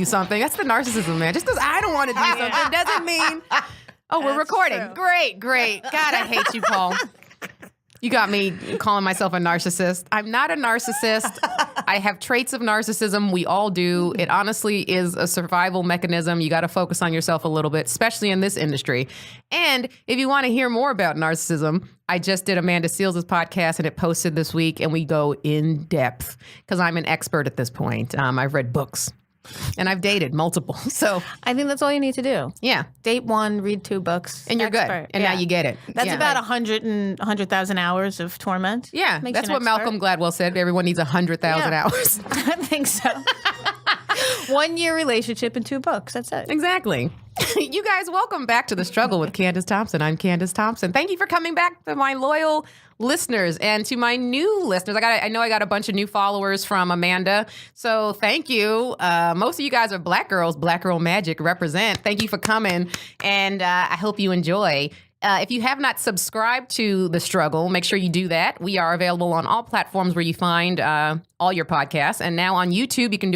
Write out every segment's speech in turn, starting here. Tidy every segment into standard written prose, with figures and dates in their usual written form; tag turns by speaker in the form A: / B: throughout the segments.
A: do something. That's the narcissism, man. Just because I don't want to do something doesn't mean, we're recording. True. Great. God, I hate you, Paul. You got me calling myself a narcissist. I'm not a narcissist. I have traits of narcissism. We all do. It honestly is a survival mechanism. You got to focus on yourself a little bit, especially in this industry. And if you want to hear more about narcissism, I just did Amanda Seals' podcast and it posted this week, and we go in depth because I'm an expert at this point. I've read books. And I've dated multiple. So
B: I think that's all you need to do.
A: Yeah.
B: Date 1, read 2 books.
A: And you're good. And now you get it.
B: That's about 100,000 hours of torment.
A: Yeah. That's what Malcolm Gladwell said. Everyone needs 100,000 hours.
B: I think so. 1 year relationship and 2 books. That's it.
A: Exactly. You guys, welcome back to The Struggle with Candice Thompson. I'm Candice Thompson. Thank you for coming back to my loyal listeners and to my new listeners. I know I got a bunch of new followers from Amanda, so thank you. Most of you guys are Black girls. Black Girl Magic represent. Thank you for coming, and I hope you enjoy. If you have not subscribed to The Struggle, make sure you do that. We are available on all platforms where you find all your podcasts. And now on YouTube, you can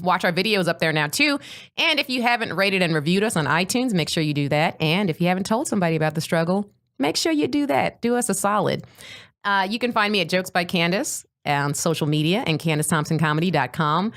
A: watch our videos up there now too. And if you haven't rated and reviewed us on iTunes, make sure you do that. And if you haven't told somebody about The Struggle, make sure you do that. Do us a solid. You can find me at Jokes by Candice on social media and CandiceThompsonComedy.com.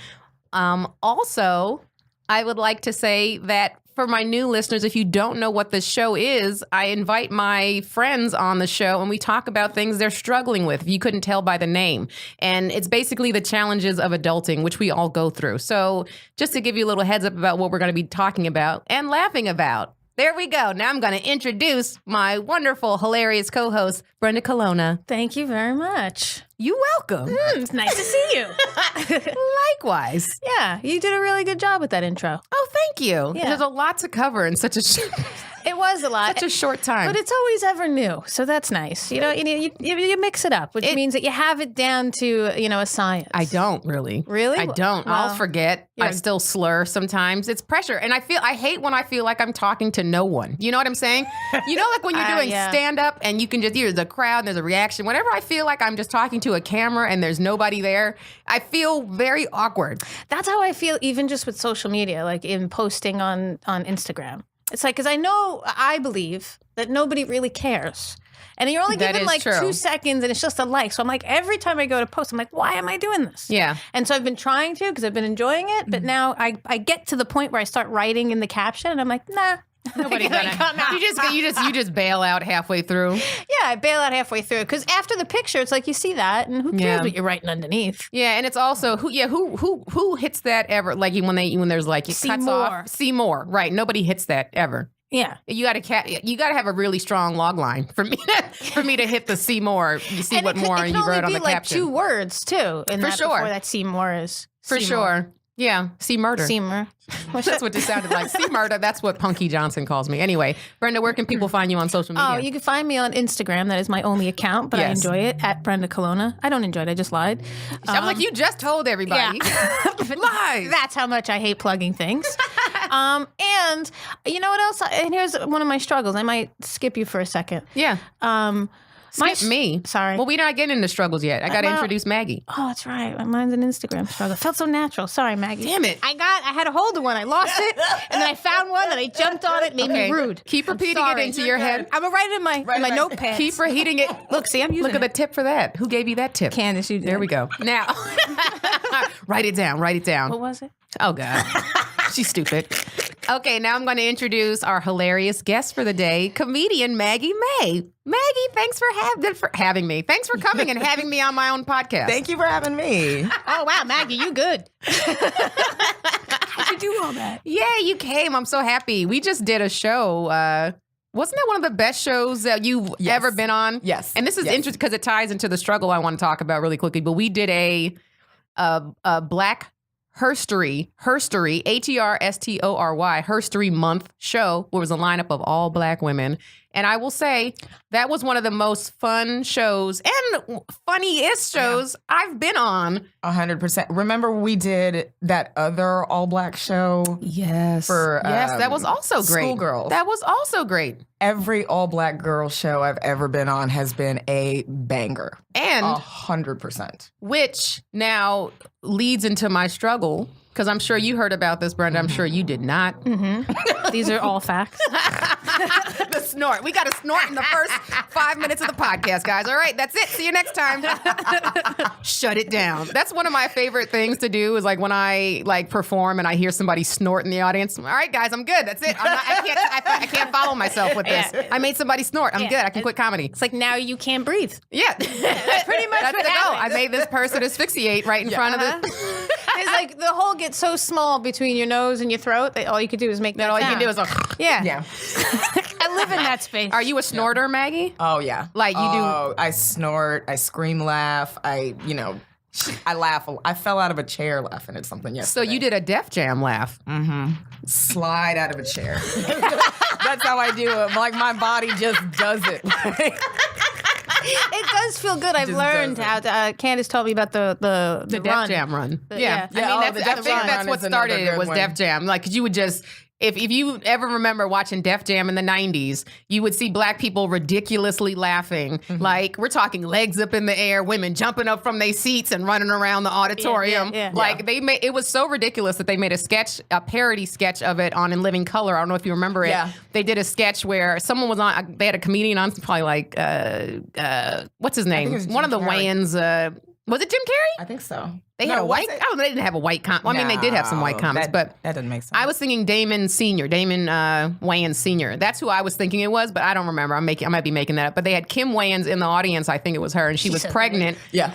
A: Also, I would like to say that for my new listeners, if you don't know what this show is, I invite my friends on the show and we talk about things they're struggling with, if you couldn't tell by the name. And it's basically the challenges of adulting, which we all go through. So just to give you a little heads up about what we're going to be talking about and laughing about. There we go. Now I'm going to introduce my wonderful, hilarious co-host, Brenda Colonna.
B: Thank you very much.
A: You're welcome.
B: It's nice to see you.
A: Likewise.
B: Yeah, you did a really good job with that intro.
A: Oh, thank you.
B: Yeah.
A: There's a lot to cover in such a
B: It was a lot.
A: such a short time.
B: But it's always ever new, so that's nice. You know, you mix it up, which means that you have it down to, a science.
A: I don't really.
B: Really?
A: I don't.
B: Well,
A: I'll forget. I still slur sometimes. It's pressure. And I hate when I feel like I'm talking to no one. You know what I'm saying? You know, like when you're doing stand-up and you can just hear the crowd and there's a reaction. Whenever I feel like I'm just talking to a camera and there's nobody there, I feel very awkward.
B: That's how I feel even just with social media, like in posting on Instagram. It's like, because I believe that nobody really cares. And you're only given like 2 seconds and it's just a like. So I'm like, every time I go to post, I'm like, why am I doing this?
A: Yeah.
B: And so I've been trying to because I've been enjoying it. But now I get to the point where I start writing in the caption and I'm like, nah.
A: Nobody's gonna. You just bail out halfway through.
B: Yeah, I bail out halfway through because after the picture, it's like you see that, and who cares what you're writing underneath?
A: Yeah, and it's also who hits that ever? Like when there's like it cuts off. See more, right? Nobody hits that ever.
B: Yeah,
A: you got to have a really strong log line for me to hit the see more. You see what more you wrote on the caption. It can only be like 2 words too. For sure, before that see more is for sure. Yeah, see murder.
B: See murder.
A: That's what this sounded like. See murder. That's what Punky Johnson calls me. Anyway, Brenda, where can people find you on social media?
B: Oh, you can find me on Instagram. That is my only account, but I enjoy it at Brenda Colonna. I don't enjoy it. I just lied.
A: I'm like, you just told everybody.
B: Yeah.
A: Lies.
B: That's how much I hate plugging things. And you know what else? And here's one of my struggles. I might skip you for a second.
A: Yeah. Skip me.
B: Sorry.
A: Well, we're not getting into struggles yet. I got to introduce Maggie.
B: Oh, that's right. Mine's an Instagram struggle. It felt so natural. Sorry, Maggie.
A: Damn it.
B: I had a hold of one. I lost it, and then I found one, and I jumped on it. Made me rude.
A: Keep repeating it into your head.
B: I'm going to write it in my notepad.
A: Keep repeating it.
B: Look, see, I'm using
A: Look at the tip for that. Who gave you that tip?
B: Candice, you did.
A: There we go. Now, write it down. Write it down.
B: What was it?
A: Oh, God. She's stupid. Okay, now I'm going to introduce our hilarious guest for the day, comedian Maggie Maye. Maggie, thanks for having me. Thanks for coming and having me on my own podcast.
C: Thank you for having me.
B: Oh, wow, Maggie, you good. How'd you do all that?
A: Yeah, you came. I'm so happy. We just did a show. Wasn't that one of the best shows that you've ever been on?
C: Yes.
A: And this is interesting because it ties into the struggle I want to talk about really quickly. But we did a Black Herstory, Herstory, Herstory Month show, where it was a lineup of all Black women. And I will say that was one of the most fun shows and funniest shows I've been on.
C: 100%. Remember we did that other all Black show?
A: Yes.
C: For
A: that was also great.
C: Schoolgirls.
A: That was also great.
C: every all-black girl show I've ever been on has been a banger.
A: And
C: 100%.
A: which now leads into my struggle, because I'm sure you heard about this, Brenda. I'm sure you did not.
B: Mm-hmm. These are all facts.
A: The snort. We got to snort in the first 5 minutes of the podcast, guys. All right, that's it. See you next time. Shut it down. That's one of my favorite things to do is like when I like perform and I hear somebody snort in the audience. All right, guys, I'm good. That's it. I can't follow myself with this.
B: Yeah.
A: I made somebody snort. I'm good. I can quit comedy.
B: It's like now you can't breathe.
A: Yeah.
B: Pretty much
A: That's
B: what
A: the goal.
B: happens.
A: I made this person asphyxiate right in front of the...
B: It's like the hole gets so small between your nose and your throat that all you can do is make that
A: all you
B: sound.
A: can do is...
B: Yeah.
C: Yeah.
B: I live in that space.
A: Are you a snorter, Maggie?
C: Oh, yeah.
A: Like you do...
C: Oh, I snort, I scream, laugh, I laugh. I fell out of a chair laughing at something
A: So
C: yesterday.
A: you did a Def Jam laugh.
C: Slide out of a chair. That's how I do it. Like, my body just does it.
B: It does feel good. I've
C: Just
B: learned
C: does
B: how to, Candice told me about the
A: The Def
B: run.
A: Jam run.
B: Yeah.
C: Yeah,
A: I mean,
C: the
A: I
C: Def
A: think
C: Jam
A: that's
C: run
A: what
C: is another
A: started it
C: good
A: was
C: one.
A: Def Jam. Like, 'cause you would just, if you ever remember watching Def Jam in the 90s, you would see black people ridiculously laughing. Like, we're talking legs up in the air, women jumping up from their seats and running around the auditorium.
B: yeah.
A: Like, it was so ridiculous that they made a parody sketch of it on In Living Color. I don't know if you remember it.
C: Yeah.
A: They did a sketch where someone was on, they had a comedian on, probably like, what's his name?
C: it was
A: One of the
C: Jim Carrey.
A: Wayans, was it Jim Carrey?
C: I think so.
A: They had a
C: was
A: white.
C: it?
A: Oh, they didn't have a white comic. Well, I mean, they did have some white
C: No,
A: comics, but
C: that doesn't make sense.
A: I was thinking Damon Wayans Sr. That's who I was thinking it was, but I don't remember. I might be making that up. But they had Kim Wayans in the audience. I think it was her, and she was pregnant,
C: Yeah.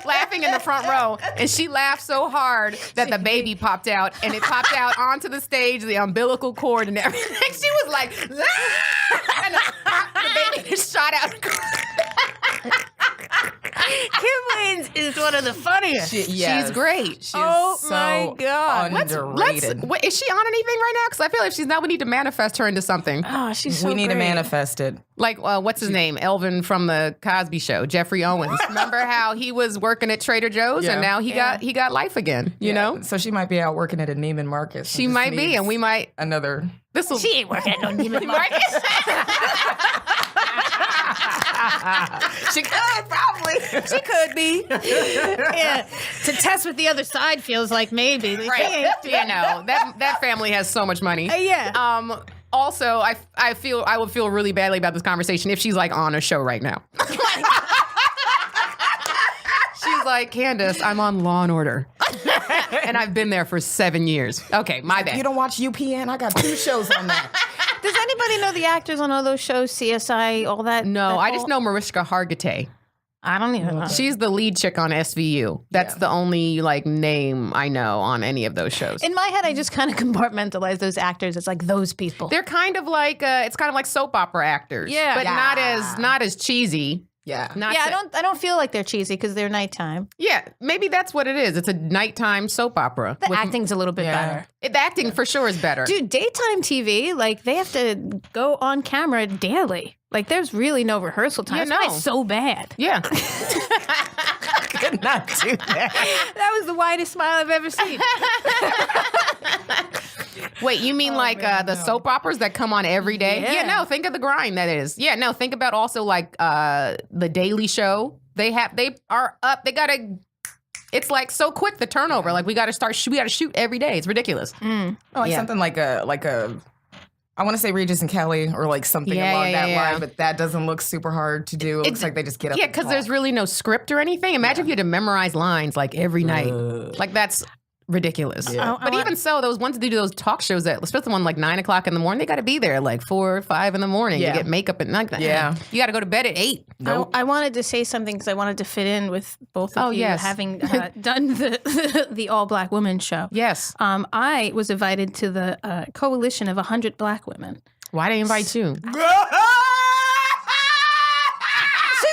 A: laughing in the front row, and she laughed so hard that the baby popped out, and it popped out onto the stage, the umbilical cord and everything. She was like, "Ah!" and the baby shot out.
B: Kim Wayans is one of the funniest.
A: She's great.
C: She's
B: Oh
C: so
B: my God.
C: underrated.
A: Wait, is she on anything right now? Because I feel like if she's not, we need to manifest her into something.
B: Oh, she's so
C: we need to
B: great.
C: manifest it.
A: Like, what's his name? Elvin from the Cosby Show, Jeffrey Owens. Remember how he was working at Trader Joe's and now he got life again, you know?
C: So she might be out working at a Neiman Marcus.
A: She might be, and we might...
C: Another...
B: She ain't working at no Neiman Marcus.
C: She could, probably.
B: She could be. Yeah. To test what the other side feels like, maybe.
A: Right. You know, that family has so much money.
B: Yeah.
A: Also, I would feel really badly about this conversation if she's like on a show right now. She's like, Candice, I'm on Law and Order. And I've been there for 7 years. Okay, my bad.
C: You don't watch UPN? I got 2 shows on that.
B: Does anybody know the actors on all those shows, CSI, all that?
A: No,
B: that
A: I just know Mariska Hargitay.
B: I don't even know.
A: She's the lead chick on SVU. That's the only like name I know on any of those shows.
B: In my head, I just kind of compartmentalize those actors. It's like those people.
A: They're kind of like it's kind of like soap opera actors.
B: Yeah.
A: But
C: Yeah.
A: not as cheesy.
C: Yeah.
A: Not
B: Yeah,
A: to-
B: I don't feel like they're cheesy because they're nighttime.
A: Yeah, maybe that's what it is. It's a nighttime soap opera.
B: The acting's a little bit better.
A: The acting for sure is better.
B: Dude, daytime TV, like they have to go on camera daily. Like there's really no rehearsal time.
A: Yeah,
B: That's why
A: no.
B: it's so bad.
A: Yeah.
C: Could not do that.
B: That was the widest smile I've ever seen.
A: Wait, you mean the soap operas that come on every day?
B: Yeah.
A: No, think of the grind that is. Yeah, no, think about also like the Daily Show. They are up. They gotta. It's like so quick the turnover. Like we gotta shoot every day. It's ridiculous.
C: Something like a. I want to say Regis and Kelly or like something along that line, but that doesn't look super hard to do. It looks like they just get up.
A: Yeah,
C: and
A: because
C: talk.
A: there's really no script or anything. Imagine if you had to memorize lines like every night. Like that's ridiculous.
C: Yeah.
A: But even so, those ones that do those talk shows that, especially the one like 9 o'clock in the morning, they got to be there like 4 or 5 in the morning to get makeup and like that.
C: Yeah.
A: You got to go to bed at 8.
B: I wanted to say something because I wanted to fit in with both of you
A: yes.
B: having done the All Black Women show.
A: Yes.
B: I was invited to the coalition of 100 Black women.
A: Why they invite you?
B: She's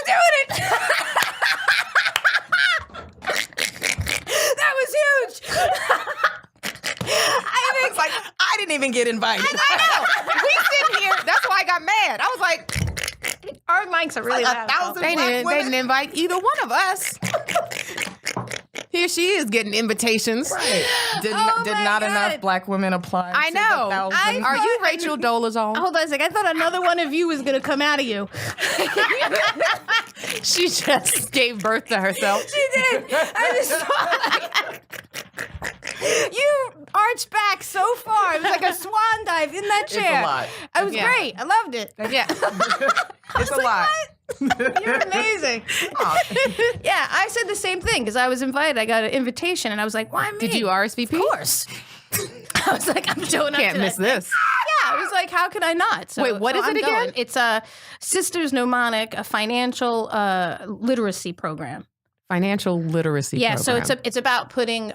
B: doing it! That was huge!
C: It's like I didn't even get invited.
A: I know. We sit here. That's why I got mad. I was like,
B: Our mics are really
C: Like
B: loud.
C: 1,000
A: they
C: Black
A: didn't
C: women?
A: invite either one of us. Here she is getting invitations.
C: Right. Did not enough black women apply?
A: I know. Are you Rachel Dolezal?
B: Hold on a second. I thought another one of you was going to come out of you.
A: She just gave birth to herself.
B: She did. I just saw you arched back so far. It was like a swan dive in that chair.
C: It's a lot.
B: It was great. I loved it.
A: Yeah.
C: It's a lot.
B: You're amazing. Yeah, I said the same thing because I was invited. I got an invitation, and I was like, "Why me?"
A: Did you RSVP?
B: Of course. I was like, "I'm showing up."
A: Can't
B: to
A: miss
B: that
A: this.
B: Yeah, I was like, "How can I not?" So,
A: Wait, what is
B: I'm
A: it again?
B: going. It's a Sisters Mnemonic, a financial literacy program.
A: Financial literacy program.
B: So it's about putting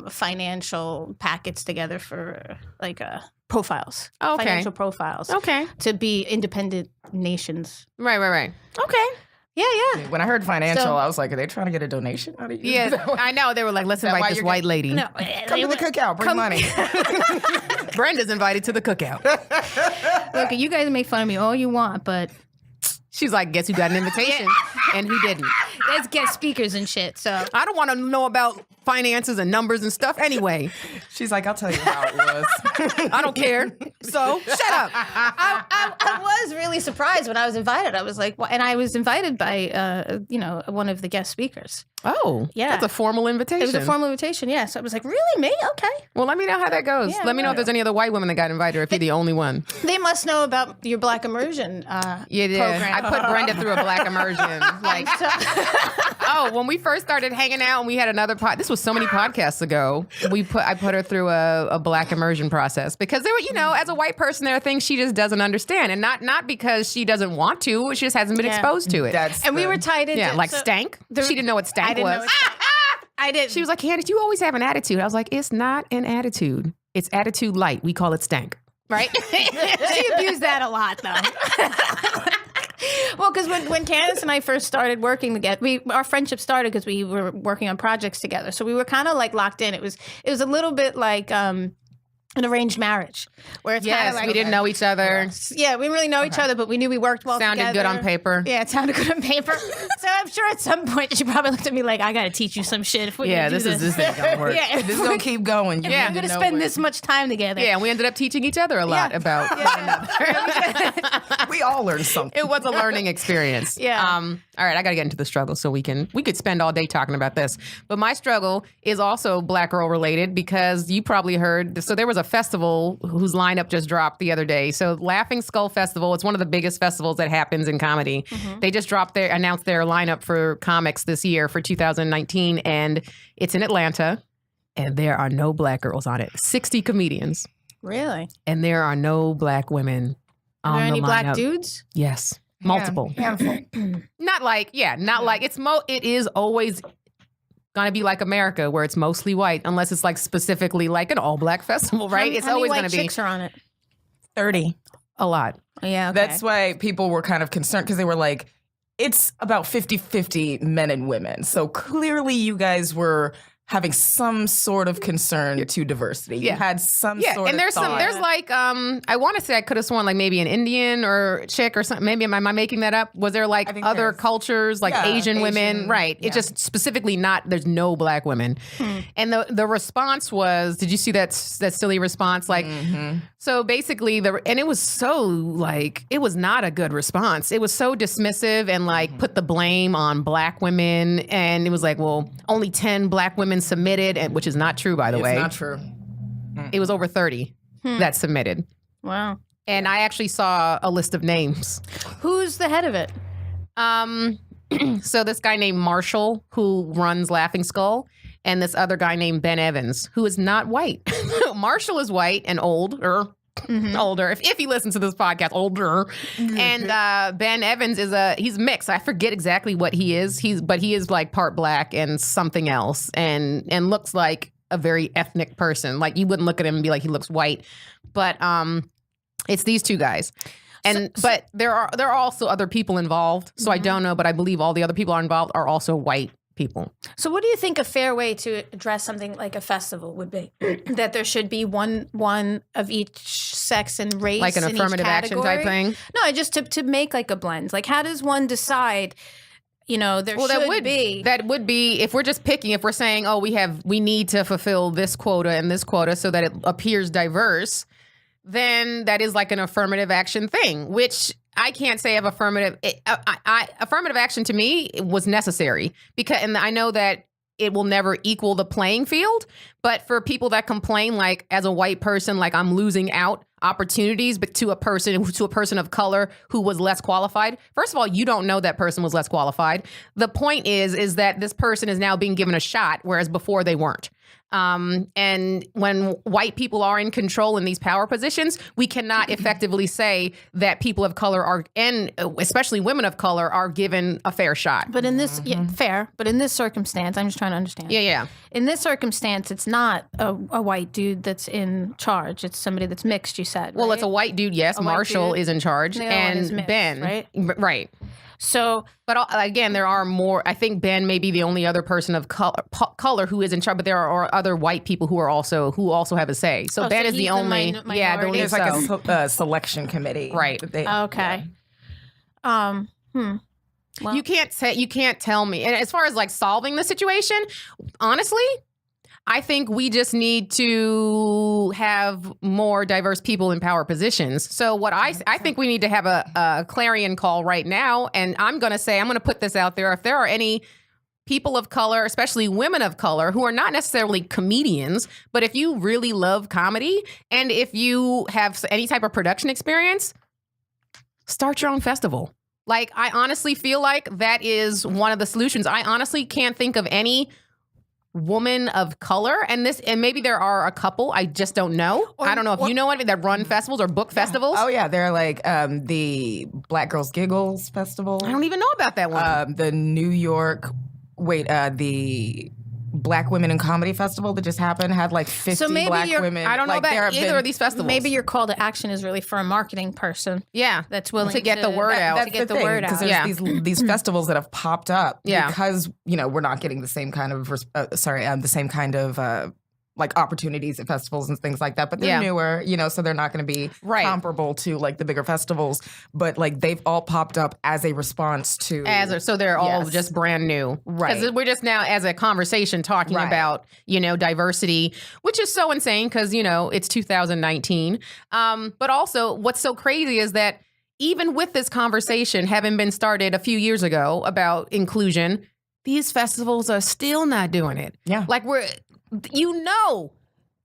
B: financial packets together for like profiles.
A: Okay.
B: Financial profiles.
A: Okay.
B: To be independent nations.
A: Right. Okay.
B: Yeah.
C: When I heard financial, I was like, are they trying to get a donation out of you?
A: Yeah, I know. They were like, let's invite this white lady.
B: No,
C: Come to the cookout, bring money.
A: Brenda's invited to the cookout.
B: Look, you guys make fun of me all you want, but
A: She's like, guess who got an invitation and who didn't?
B: there's guest speakers and shit. So
A: I don't want to know about finances and numbers and stuff anyway.
C: She's like, I'll tell you how it was.
A: I don't care. So shut up.
B: I was really surprised when I was invited. I was like, well, and I was invited by, one of the guest speakers.
A: Oh,
B: Yeah.
A: That's a formal invitation.
B: It was a formal invitation, yeah. So I was like, really, me? Okay.
A: Well, let me know how that goes.
B: Yeah,
A: Let me know if there's any other white women that got invited or if you're the only one.
B: They must know about your Black immersion
A: program.
B: program.
A: I put Brenda through a Black immersion. Like, when we first started hanging out and we had another this was so many podcasts ago. I put her through a Black immersion process because there were, as a white person, there are things she just doesn't understand, and not because she doesn't want to. She just hasn't been exposed to it.
B: We were tied into
A: like stank. She didn't know what stank was.
B: I did.
A: She was like, Candice, you always have an attitude. I was like, it's not an attitude. It's attitude light. We call it stank.
B: Right? She abused that a lot, though. Well, because when Candice and I first started working together, our friendship started because we were working on projects together. So we were kind of like locked in. It was a little bit like an arranged marriage, where it's kind of like
A: we didn't know each other.
B: Yeah, we didn't really know each other, but we knew we worked well
A: together. Sounded good on paper.
B: Yeah, it sounded good on paper. So I'm sure at some point she probably looked at me like, I got to teach you some shit. If we
A: this ain't gonna work.
B: Yeah,
C: this is gonna keep going.
B: We're gonna spend this much time together.
A: Yeah, and we ended up teaching each other a lot about one another.
C: We all learned something.
A: It was a learning experience.
B: Yeah.
A: All right, I got to get into the struggle so we could spend all day talking about this. But my struggle is also Black girl related because you probably heard. So there was a festival whose lineup just dropped the other day. So Laughing Skull Festival, it's one of the biggest festivals that happens in comedy. Mm-hmm. They just announced their lineup for comics this year for 2019, and it's in Atlanta, and there are no Black girls on it. 60 comedians.
B: Really?
A: And there are no Black women on the lineup.
B: Are there any Black dudes?
A: Yes. Multiple. Not like it is always gonna be like America where it's mostly white unless it's like specifically like an all Black festival, right? It's always gonna be.
B: How many white chicks are on it?
A: 30. A lot.
B: Yeah, okay.
C: That's why people were kind of concerned because they were like, it's about 50-50 men and women. So clearly you guys were having some sort of concern to diversity. You had some sort of
A: and there's like, I want to say I could have sworn like maybe an Indian or chick or something. Maybe am I making that up? Was there like other cultures, like Asian women? Right. Yeah. It's just specifically there's no Black women. And the response was, did you see that silly response? Like, so basically and it was so like, it was not a good response. It was so dismissive and like put the blame on Black women. And it was like, well, only 10 Black women submitted, which is not true, by the way.
C: It's not true.
A: It was over 30 that submitted.
B: Wow.
A: And I actually saw a list of names.
B: Who's the head of it?
A: So this guy named Marshall, who runs Laughing Skull, and this other guy named Ben Evans, who is not white. Marshall is white and older. If he listens to this podcast, older. And Ben Evans he's mixed. I forget exactly what he is. But he is like part Black and something else, and looks like a very ethnic person. Like you wouldn't look at him and be like he looks white. But it's these two guys. And but there are also other people involved. So I don't know, but I believe all the other people involved are also white people.
B: So what do you think a fair way to address something like a festival would be? That there should be one of each sex and race,
A: like an affirmative action type thing?
B: No, just to make like a blend. Like how does one decide, That
A: would be if we're just picking, if we're saying, oh, we need to fulfill this quota and this quota so that it appears diverse, then that is like an affirmative action thing, which I can't say of affirmative. Affirmative action to me was necessary and I know that it will never equal the playing field. But for people that complain, like as a white person, like I'm losing out opportunities, but to a person of color who was less qualified. First of all, you don't know that person was less qualified. The point is that this person is now being given a shot, whereas before they weren't. And when white people are in control in these power positions, we cannot effectively say that people of color and especially women of color are given a fair shot.
B: But in this, fair. But in this circumstance, I'm just trying to understand.
A: Yeah.
B: In this circumstance, it's not a white dude that's in charge. It's somebody that's mixed, you said.
A: Well,
B: right?
A: It's a white dude, yes. Marshall is in charge. And mixed, Ben.
B: Right?
A: Right.
B: So,
A: but again, there are more. I think Ben may be the only other person of color who is in charge, but there are other white people who also have a say. So Ben is the only.
C: There's like a selection committee,
A: right?
B: Okay.
A: Well, you can't tell me. And as far as like solving the situation, honestly, I think we just need to have more diverse people in power positions. So what I think we need to have a clarion call right now. And I'm going to put this out there. If there are any people of color, especially women of color, who are not necessarily comedians, but if you really love comedy and if you have any type of production experience, start your own festival. Like, I honestly feel like that is one of the solutions. I honestly can't think of any woman of color, and maybe there are a couple, I just don't know. I don't know if you know any that run festivals or book festivals.
C: Oh yeah, they're like the Black Girls Giggles Festival.
A: I don't even know about that one.
C: The New York, the Black Women in Comedy Festival that just happened had like 50 Black women.
A: I don't know about either of these festivals.
B: Maybe your call to action is really for a marketing person.
A: Yeah,
B: that's willing
A: to get the word out.
C: To get the word out. Because there's these festivals that have popped up because we're not getting the same kind of like opportunities at festivals and things like that, but they're newer, so they're not going to be comparable to like the bigger festivals. But like they've all popped up as a response to,
A: so they're all just brand new, right? Because we're just now as a conversation talking about diversity, which is so insane because it's 2019. But also, what's so crazy is that even with this conversation having been started a few years ago about inclusion, these festivals are still not doing it.
C: Yeah,
A: like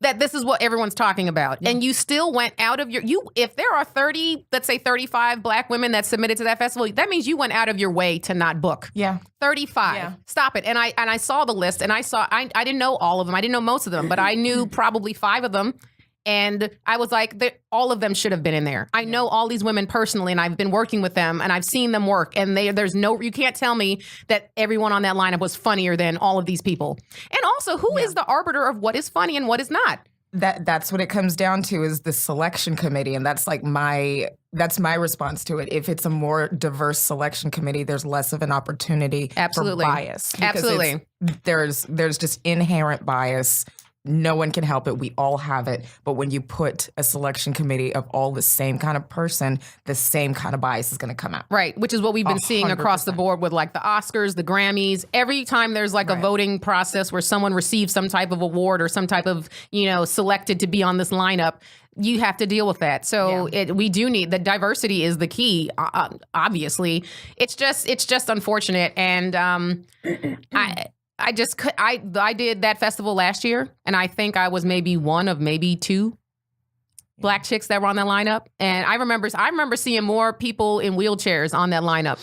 A: that this is what everyone's talking about. Yeah. And you still went out of if there are 30, let's say 35 Black women that submitted to that festival, that means you went out of your way to not book.
C: Yeah.
A: 35. Yeah. Stop it. And I saw the list and I didn't know all of them. I didn't know most of them, but I knew probably 5 of them. And I was like, all of them should have been in there. I know all these women personally, and I've been working with them, and I've seen them work. And you can't tell me that everyone on that lineup was funnier than all of these people. And also, who is the arbiter of what is funny and what is not?
C: That's what it comes down to is the selection committee, and that's like my response to it. If it's a more diverse selection committee, there's less of an opportunity for bias.
A: Absolutely,
C: there's just inherent bias. No one can help it. We all have it. But when you put a selection committee of all the same kind of person, the same kind of bias is going to come out.
A: Right, which is what we've been seeing across the board with like the Oscars, the Grammys. Every time there's like a voting process where someone receives some type of award or some type of, selected to be on this lineup, you have to deal with that. So we do need, the diversity is the key, obviously. It's just unfortunate. And I did that festival last year, and I think I was maybe one of maybe 2 Black chicks that were on that lineup. And I remember seeing more people in wheelchairs on that lineup.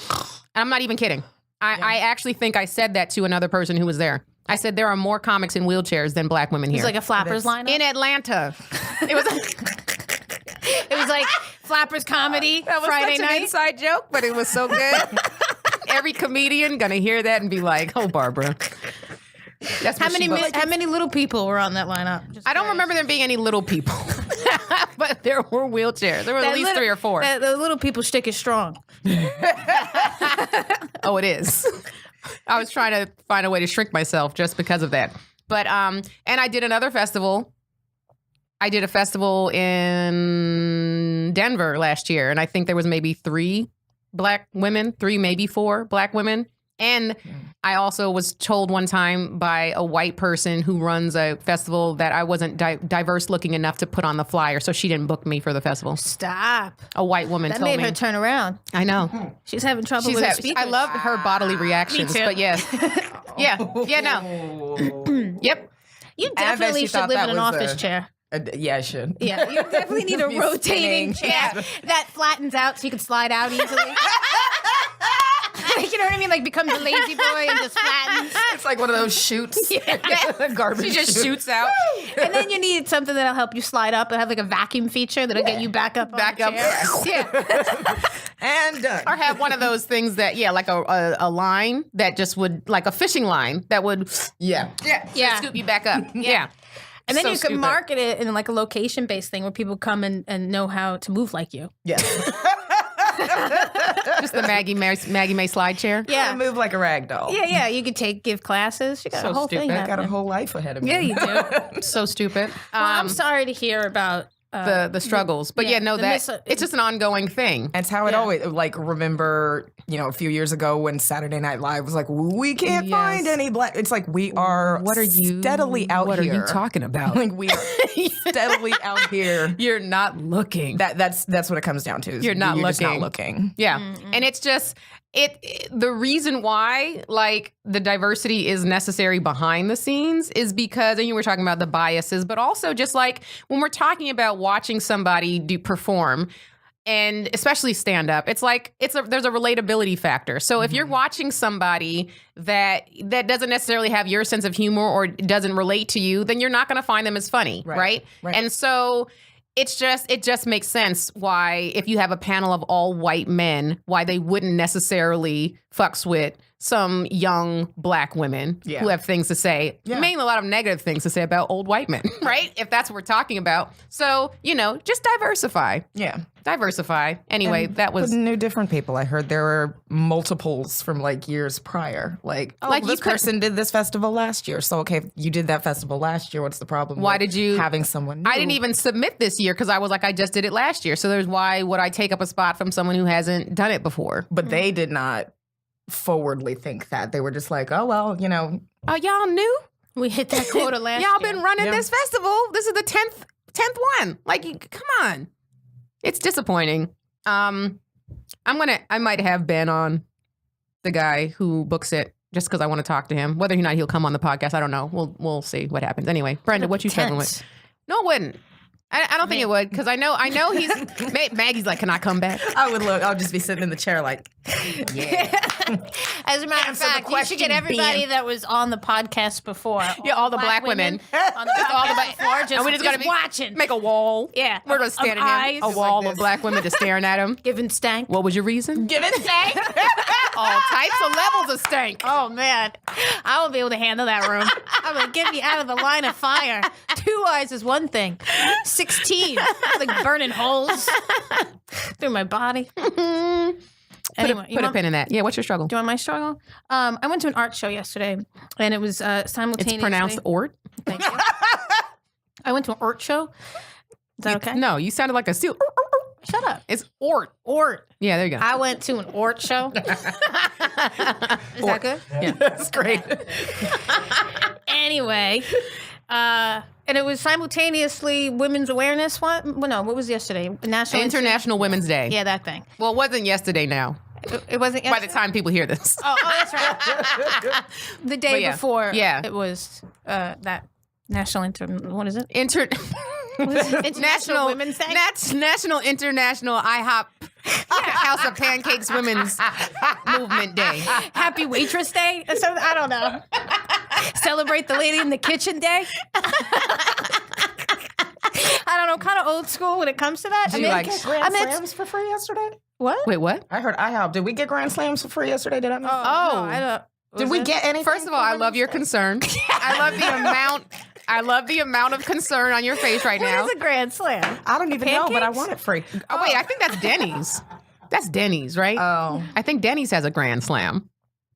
A: And I'm not even kidding. I actually think I said that to another person who was there. I said there are more comics in wheelchairs than Black women here.
B: It's like a Flappers lineup?
A: In Atlanta. It was like
B: Flappers comedy
A: that was
B: Friday
A: such
B: night.
A: An inside joke, but it was so good. Every comedian gonna hear that and be like, "Oh, Barbara." That's
B: how many little people were on that lineup?
A: I don't remember there being any little people, but there were wheelchairs. There were at least 3 or 4.
B: The little people stick is strong.
A: Oh, it is. I was trying to find a way to shrink myself just because of that. But and I did another festival. I did a festival in Denver last year, and I think there was maybe 3 Black women, 3, maybe 4 Black women And I also was told one time by a white person who runs a festival that I wasn't diverse looking enough to put on the flyer, so she didn't book me for the festival.
B: Stop.
A: A white woman told me.
B: That made her turn around.
A: I know.
B: She's having trouble with her speakers.
A: I love her bodily reactions, but yes. Yeah, no. Yep.
B: You definitely should live in an office chair.
C: Yeah, I should.
B: Yeah, you definitely need a rotating chair that flattens out so you can slide out easily. Like, you know what I mean? Like, becomes a lazy boy and just flattens.
C: It's like one of those chutes. Garbage.
A: She just shoots out.
B: And then you need something that'll help you slide up and have like a vacuum feature that'll get you back up.
A: Back up.
B: Yeah.
C: And done.
A: Or have one of those things that, like a line that just would, like a fishing line that would, scoop you back up. Yeah.
B: And then you can market it in like a location-based thing where people come and know how to move like you.
C: Yes.
A: Just the Maggie Maye slide chair.
B: Yeah,
C: move like a rag doll.
B: Yeah. You could give classes. You got a whole thing.
C: I got a whole life ahead of me.
B: Yeah, you do.
A: So stupid.
B: Well, I'm sorry to hear about
A: the struggles, but it's just an ongoing thing.
C: It's how it always, like, remember, a few years ago when Saturday Night Live was like, we can't find any black. It's like, we are steadily out here.
A: What are you talking about?
C: Like, we are steadily out here.
A: You're not looking.
C: That's what it comes down to.
A: You're just
C: not looking.
A: Yeah. Mm-hmm. And it's just, the reason why, like, the diversity is necessary behind the scenes is because, and you were talking about the biases, but also just like when we're talking about watching somebody perform, and especially stand up, it's like there's a relatability factor. So if you're watching somebody that doesn't necessarily have your sense of humor or doesn't relate to you, then you're not going to find them as funny, right? And so it just makes sense why, if you have a panel of all white men, why they wouldn't necessarily fucks with some young black women who have things to say, mainly a lot of negative things to say about old white men, right? If that's what we're talking about. So, just diversify.
C: Yeah.
A: Diversify. Anyway, that was...
C: new different people. I heard there were multiples from, like, years prior. Like this person did this festival last year. So, okay, if you did that festival last year, what's the problem?
A: Why did you...
C: having someone new?
A: I didn't even submit this year because I was like, I just did it last year. So why would I take up a spot from someone who hasn't done it before?
C: But they did not forwardly think that. They were just like, oh, well,
A: Oh, y'all knew?
B: We hit that quota last year.
A: Y'all been running this festival. This is the 10th one. Like, come on. It's disappointing. I might have Ben on, the guy who books it, just because I want to talk to him. Whether or not he'll come on the podcast, I don't know. We'll see what happens. Anyway, Brenda, what you struggling with? No, it wouldn't. I don't think it would, because I know he's... Maggie's like, can I come back?
C: I would look. I'll just be sitting in the chair like, yeah.
B: As a matter of fact, you should get everybody that was on the podcast before.
A: Yeah, all the black women.
B: On the podcast before,
A: and we just got to
B: watching.
A: Make a wall.
B: Yeah.
A: We're just standing here. A wall of black women just staring at him.
B: Giving stank.
A: What was your reason?
B: Giving stank.
A: All types of levels of stank.
B: Oh, man. I won't be able to handle that room. I'm going to get me out of the line of fire. 2 eyes is one thing. 16. Like burning holes through my body. Anyway,
A: put a pin in that. Yeah, what's your struggle?
B: Do you want my struggle? I went to an art show yesterday, and it was simultaneously...
A: It's pronounced ort?
B: Thank you. I went to an art show. Is that okay?
A: No, you sounded like a seal.
B: Shut up.
A: It's ort.
B: Ort.
A: Yeah, there you go.
B: I went to an ort show. Is that good?
A: Yeah.
C: That's great.
B: Anyway... and it was simultaneously Women's Awareness. What was yesterday?
A: International Women's Day.
B: Yeah, that thing.
A: Well, it wasn't yesterday now.
B: It wasn't yesterday?
A: By the time people hear this.
B: Oh, that's right. The day before. Yeah. It was that National what is it? International Women's Day?
A: National International IHOP House of Pancakes Women's Movement Day.
B: Happy Waitress Day? I don't know. Celebrate the Lady in the Kitchen Day? I don't know, kind of old school when it comes to that.
C: Did you get Grand Slams for free yesterday?
B: What?
A: Wait, what?
C: I heard IHOP. Did we get Grand Slams for free yesterday? Did I miss?
B: No, I don't.
C: Did we get anything?
A: First of all, I love your concern. I love the amount of concern on your face right now.
B: What is a Grand Slam?
C: I don't even know, but I want it free.
A: Oh, wait, I think that's Denny's. That's Denny's, right?
C: Oh.
A: I think Denny's has a Grand Slam.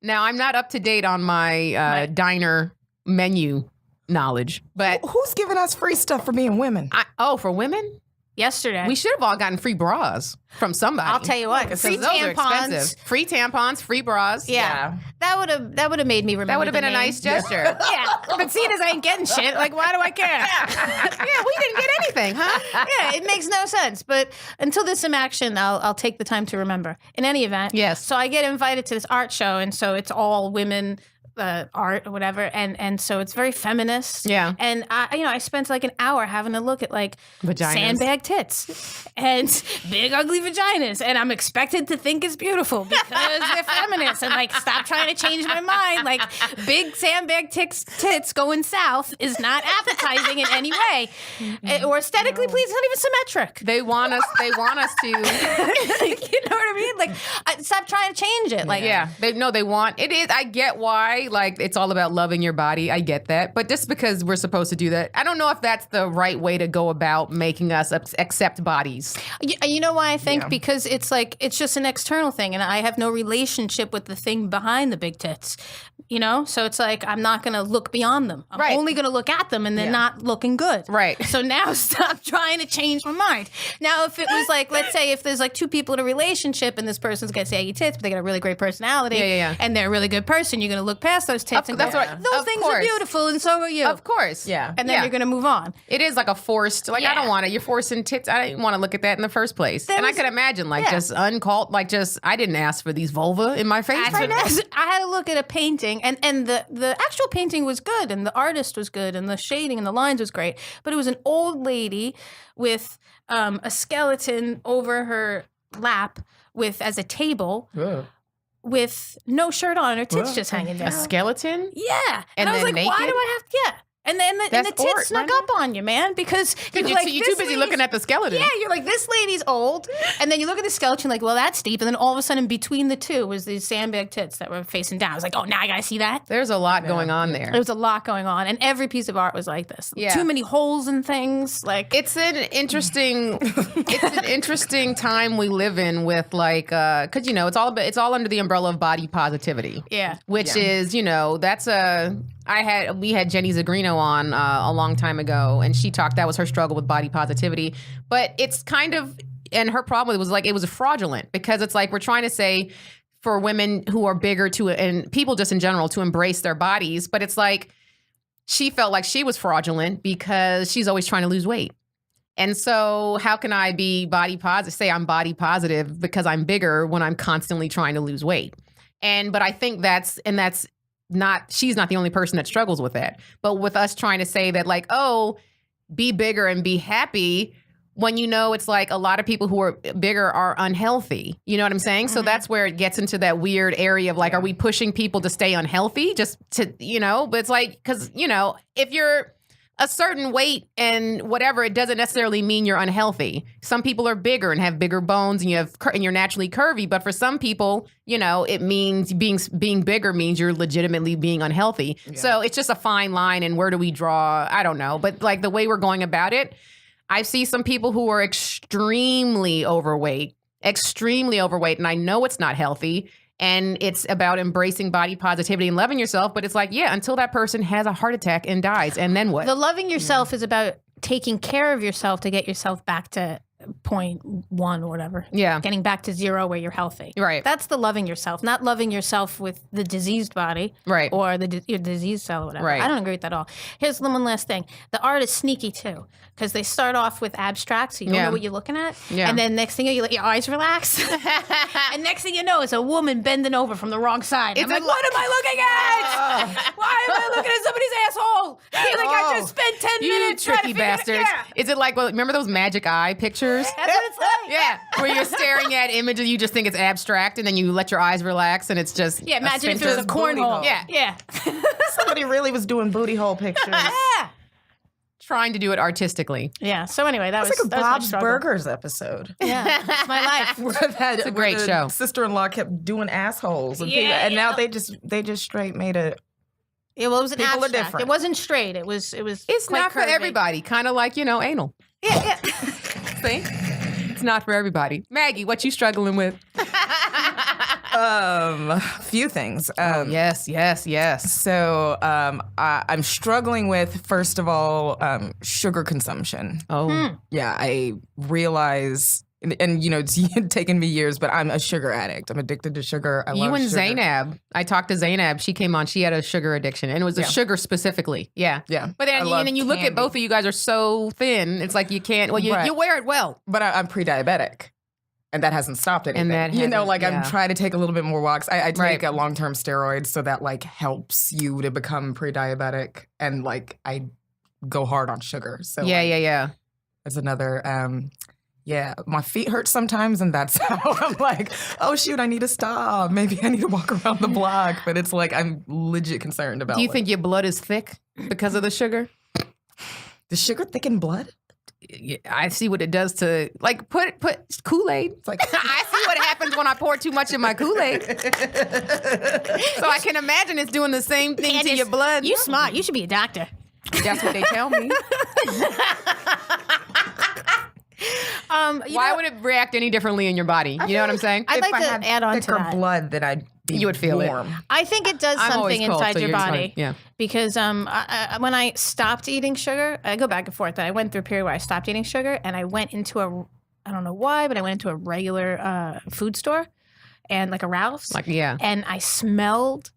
A: Now, I'm not up to date on my diner menu knowledge, but...
C: Who's giving us free stuff for being women?
A: For women?
B: yesterday.
A: We should have all gotten free bras from somebody.
B: I'll tell you what, free
A: those are expensive. Free tampons, free bras.
B: Yeah. That would have made me remember.
A: That would have been a nice gesture.
B: Yeah. But seeing as I ain't getting shit, like, why do I care?
A: Yeah, we didn't get anything, huh?
B: Yeah, it makes no sense. But until there's some action, I'll take the time to remember. In any event,
A: yes.
B: So I get invited to this art show, and so it's all women. Art or whatever, and so it's very feminist.
A: Yeah.
B: And I spent like an hour having a look at like
A: vaginas.
B: Sandbag tits and big ugly vaginas, and I'm expected to think it's beautiful because they're feminist. And like, stop trying to change my mind. Like, big sandbag tits going south is not appetizing in any way, or aesthetically pleasing. It's not even symmetric.
A: They want us to.
B: You know what I mean? Like, stop trying to change it. Like,
A: they want it. Is I get why. Like, it's all about loving your body. I get that. But just because we're supposed to do that, I don't know if that's the right way to go about making us accept bodies.
B: You know why I think? Because it's like, it's just an external thing, and I have no relationship with the thing behind the big tits. You know? So it's like, I'm not going to look beyond them. I'm only going to look at them, and they're not looking good.
A: Right.
B: So now stop trying to change my mind. Now, if it was like, let's say if there's like two people in a relationship and this person's got saggy tits, but they got a really great personality, and they're a really good person, you're going to look past those tits and
A: that's
B: go,
A: right.
B: those things are beautiful, and so are you.
A: Of course.
C: Yeah.
B: And then you're going to move on.
A: It is like a forced, like, I don't want it. You're forcing tits. I didn't want to look at that in the first place. And I could imagine, like, just uncalled, like, just, I didn't ask for these vulva in my face.
B: I had to look at a painting, and the actual painting was good, and the artist was good, and the shading and the lines was great. But it was an old lady with a skeleton over her lap as a table.
C: Ugh.
B: With no shirt on, her tits just hanging down.
A: A skeleton?
B: Yeah.
A: And
B: I was
A: then
B: like,
A: naked?
B: why do I have to? Yeah. And then the tits snuck up on you, man, because
A: you're too busy looking at the skeleton.
B: Yeah, you're like, this lady's old. And then you look at the skeleton, like, well, that's deep. And then all of a sudden, between the two was these sandbag tits that were facing down. I was like, oh, now I got to see that.
A: There's a lot going on there.
B: There was a lot going on. And every piece of art was like this.
A: Yeah.
B: Too many holes and things. Like,
A: it's an interesting time we live in with, like, because, it's all under the umbrella of body positivity.
B: Yeah.
A: Which is, that's we had Jenny Zagrino on a long time ago, and she talked, that was her struggle with body positivity. But it's kind of, and her problem was like, it was fraudulent, because it's like, we're trying to say for women who are bigger and people just in general to embrace their bodies. But it's like, she felt like she was fraudulent because she's always trying to lose weight. And so how can I be body positive, say I'm body positive because I'm bigger when I'm constantly trying to lose weight? But I think she's not the only person that struggles with that. But with us trying to say that, like, oh, be bigger and be happy, when it's like a lot of people who are bigger are unhealthy. You know what I'm saying? Mm-hmm. So that's where it gets into that weird area of like, are we pushing people to stay unhealthy just to, but it's like, because, if you're a certain weight and whatever, it doesn't necessarily mean you're unhealthy. Some people are bigger and have bigger bones, and you're naturally curvy. But for some people, it means being bigger means you're legitimately being unhealthy. Yeah. So it's just a fine line. And where do we draw? I don't know. But like the way we're going about it, I see some people who are extremely overweight, and I know it's not healthy. And it's about embracing body positivity and loving yourself. But it's like, until that person has a heart attack and dies. And then what?
B: The loving yourself is about taking care of yourself to get yourself back to 0.1 or whatever.
A: Yeah.
B: Getting back to 0 where you're healthy.
A: Right.
B: That's the loving yourself, not loving yourself with the diseased body.
A: Right.
B: Or your diseased cell or whatever.
A: Right.
B: I don't agree with that at all. Here's one last thing. The art is sneaky too, because they start off with abstract, so you don't know what you're looking at. Yeah. And then next thing you let your eyes relax. And next thing you know, it's a woman bending over from the wrong side. I'm like, what am I looking at? Why am I looking at somebody's asshole? I just spent 10 minutes
A: trying to figure bastards. Is it like, remember those magic eye pictures?
B: That's what it's like.
A: Yeah, where you're staring at images, you just think it's abstract, and then you let your eyes relax, and it's just
B: imagine if there's a cornhole.
A: Yeah.
C: Somebody really was doing booty hole pictures.
B: Yeah.
A: Trying to do it artistically.
B: Yeah. So anyway, that was
C: like a Bob's Burgers episode.
B: Yeah, it's my life.
A: It's a great show.
C: Sister-in-law kept doing assholes, and now they just straight made it.
B: Yeah, well, it was an
C: People
B: abstract.
C: are different.
B: It wasn't straight. It was.
A: It's not
B: curvy.
A: for everybody. Kind of like anal.
B: Yeah.
A: See, it's not for everybody. Maggie, what you struggling with?
C: Few things.
A: Yes.
C: So I'm struggling with, first of all, sugar consumption.
A: Oh.
C: Yeah, I realize, and it's taken me years, but I'm a sugar addict. I'm addicted to sugar. I love
A: You and
C: sugar.
A: Zainab. I talked to Zainab. She came on. She had a sugar addiction, and it was a sugar specifically. Yeah.
C: But
A: then you look at both of you guys are so thin. It's like you can't. Well, you wear it well.
C: But I'm pre-diabetic. And that hasn't stopped anything.
A: And that
C: I'm trying to take a little bit more walks. I take long-term steroids, so that helps you to become pre-diabetic. And I go hard on sugar. So
A: yeah.
C: There's another. My feet hurt sometimes, and that's how I'm oh shoot, I need to stop. Maybe I need to walk around the block. But it's I'm legit concerned about.
A: Do you think your blood is thick because of the sugar?
C: Does sugar thicken blood?
A: I see what it does to put Kool-Aid. It's I see what happens when I pour too much in my Kool-Aid. So I can imagine it's doing the same thing to your blood.
B: You smart. You should be a doctor.
A: That's what they tell me. Why would it react any differently in your body? You know what I'm saying?
B: I'd like to add on to
C: thicker
B: that.
C: blood, then I'd be
A: You would feel
C: warm.
A: it.
B: I think it does something inside your body.
A: Yeah.
B: Because when I stopped eating sugar, I go back and forth. I went through a period where I stopped eating sugar, and I went into I don't know why, but I went into a regular food store, and a Ralph's. And I smelled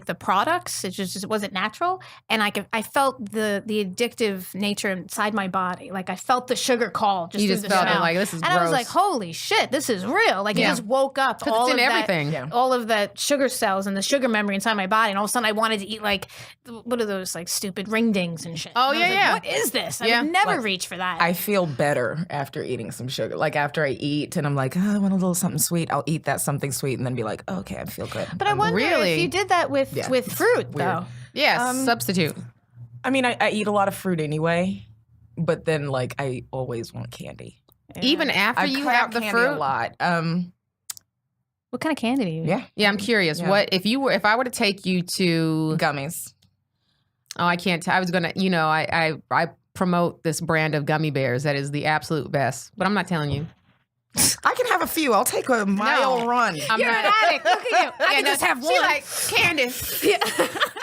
B: the products. It just wasn't natural, and I felt the addictive nature inside my body. I felt the sugar call.
A: You just felt
B: smell.
A: it this is
B: and
A: gross.
B: I was like, holy shit, this is real. It just woke up all
A: it's in
B: of
A: everything.
B: all of that sugar cells and the sugar memory inside my body, and all of a sudden I wanted to eat what are those stupid ring dings and shit.
A: Oh,
B: and
A: yeah.
B: What is this? I would never reach for that.
C: I feel better after eating some sugar. After I eat and I'm I want a little something sweet, I'll eat that something sweet and then be okay, I feel good.
B: But I wonder if you did that with fruit, though.
A: Yeah, substitute.
C: I mean, I eat a lot of fruit anyway, but then I always want candy.
B: Yeah.
A: Even after you have the fruit?
C: A lot.
B: What kind of candy do you eat?
C: Yeah,
A: I'm curious.
C: Yeah.
A: What if I were to take you to
C: gummies?
A: Oh, I can't tell. I was gonna, I promote this brand of gummy bears that is the absolute best, but I'm not telling you.
C: I can have a few. I'll take a mile run.
A: You're an addict. Look at you. I can just have one. Candice.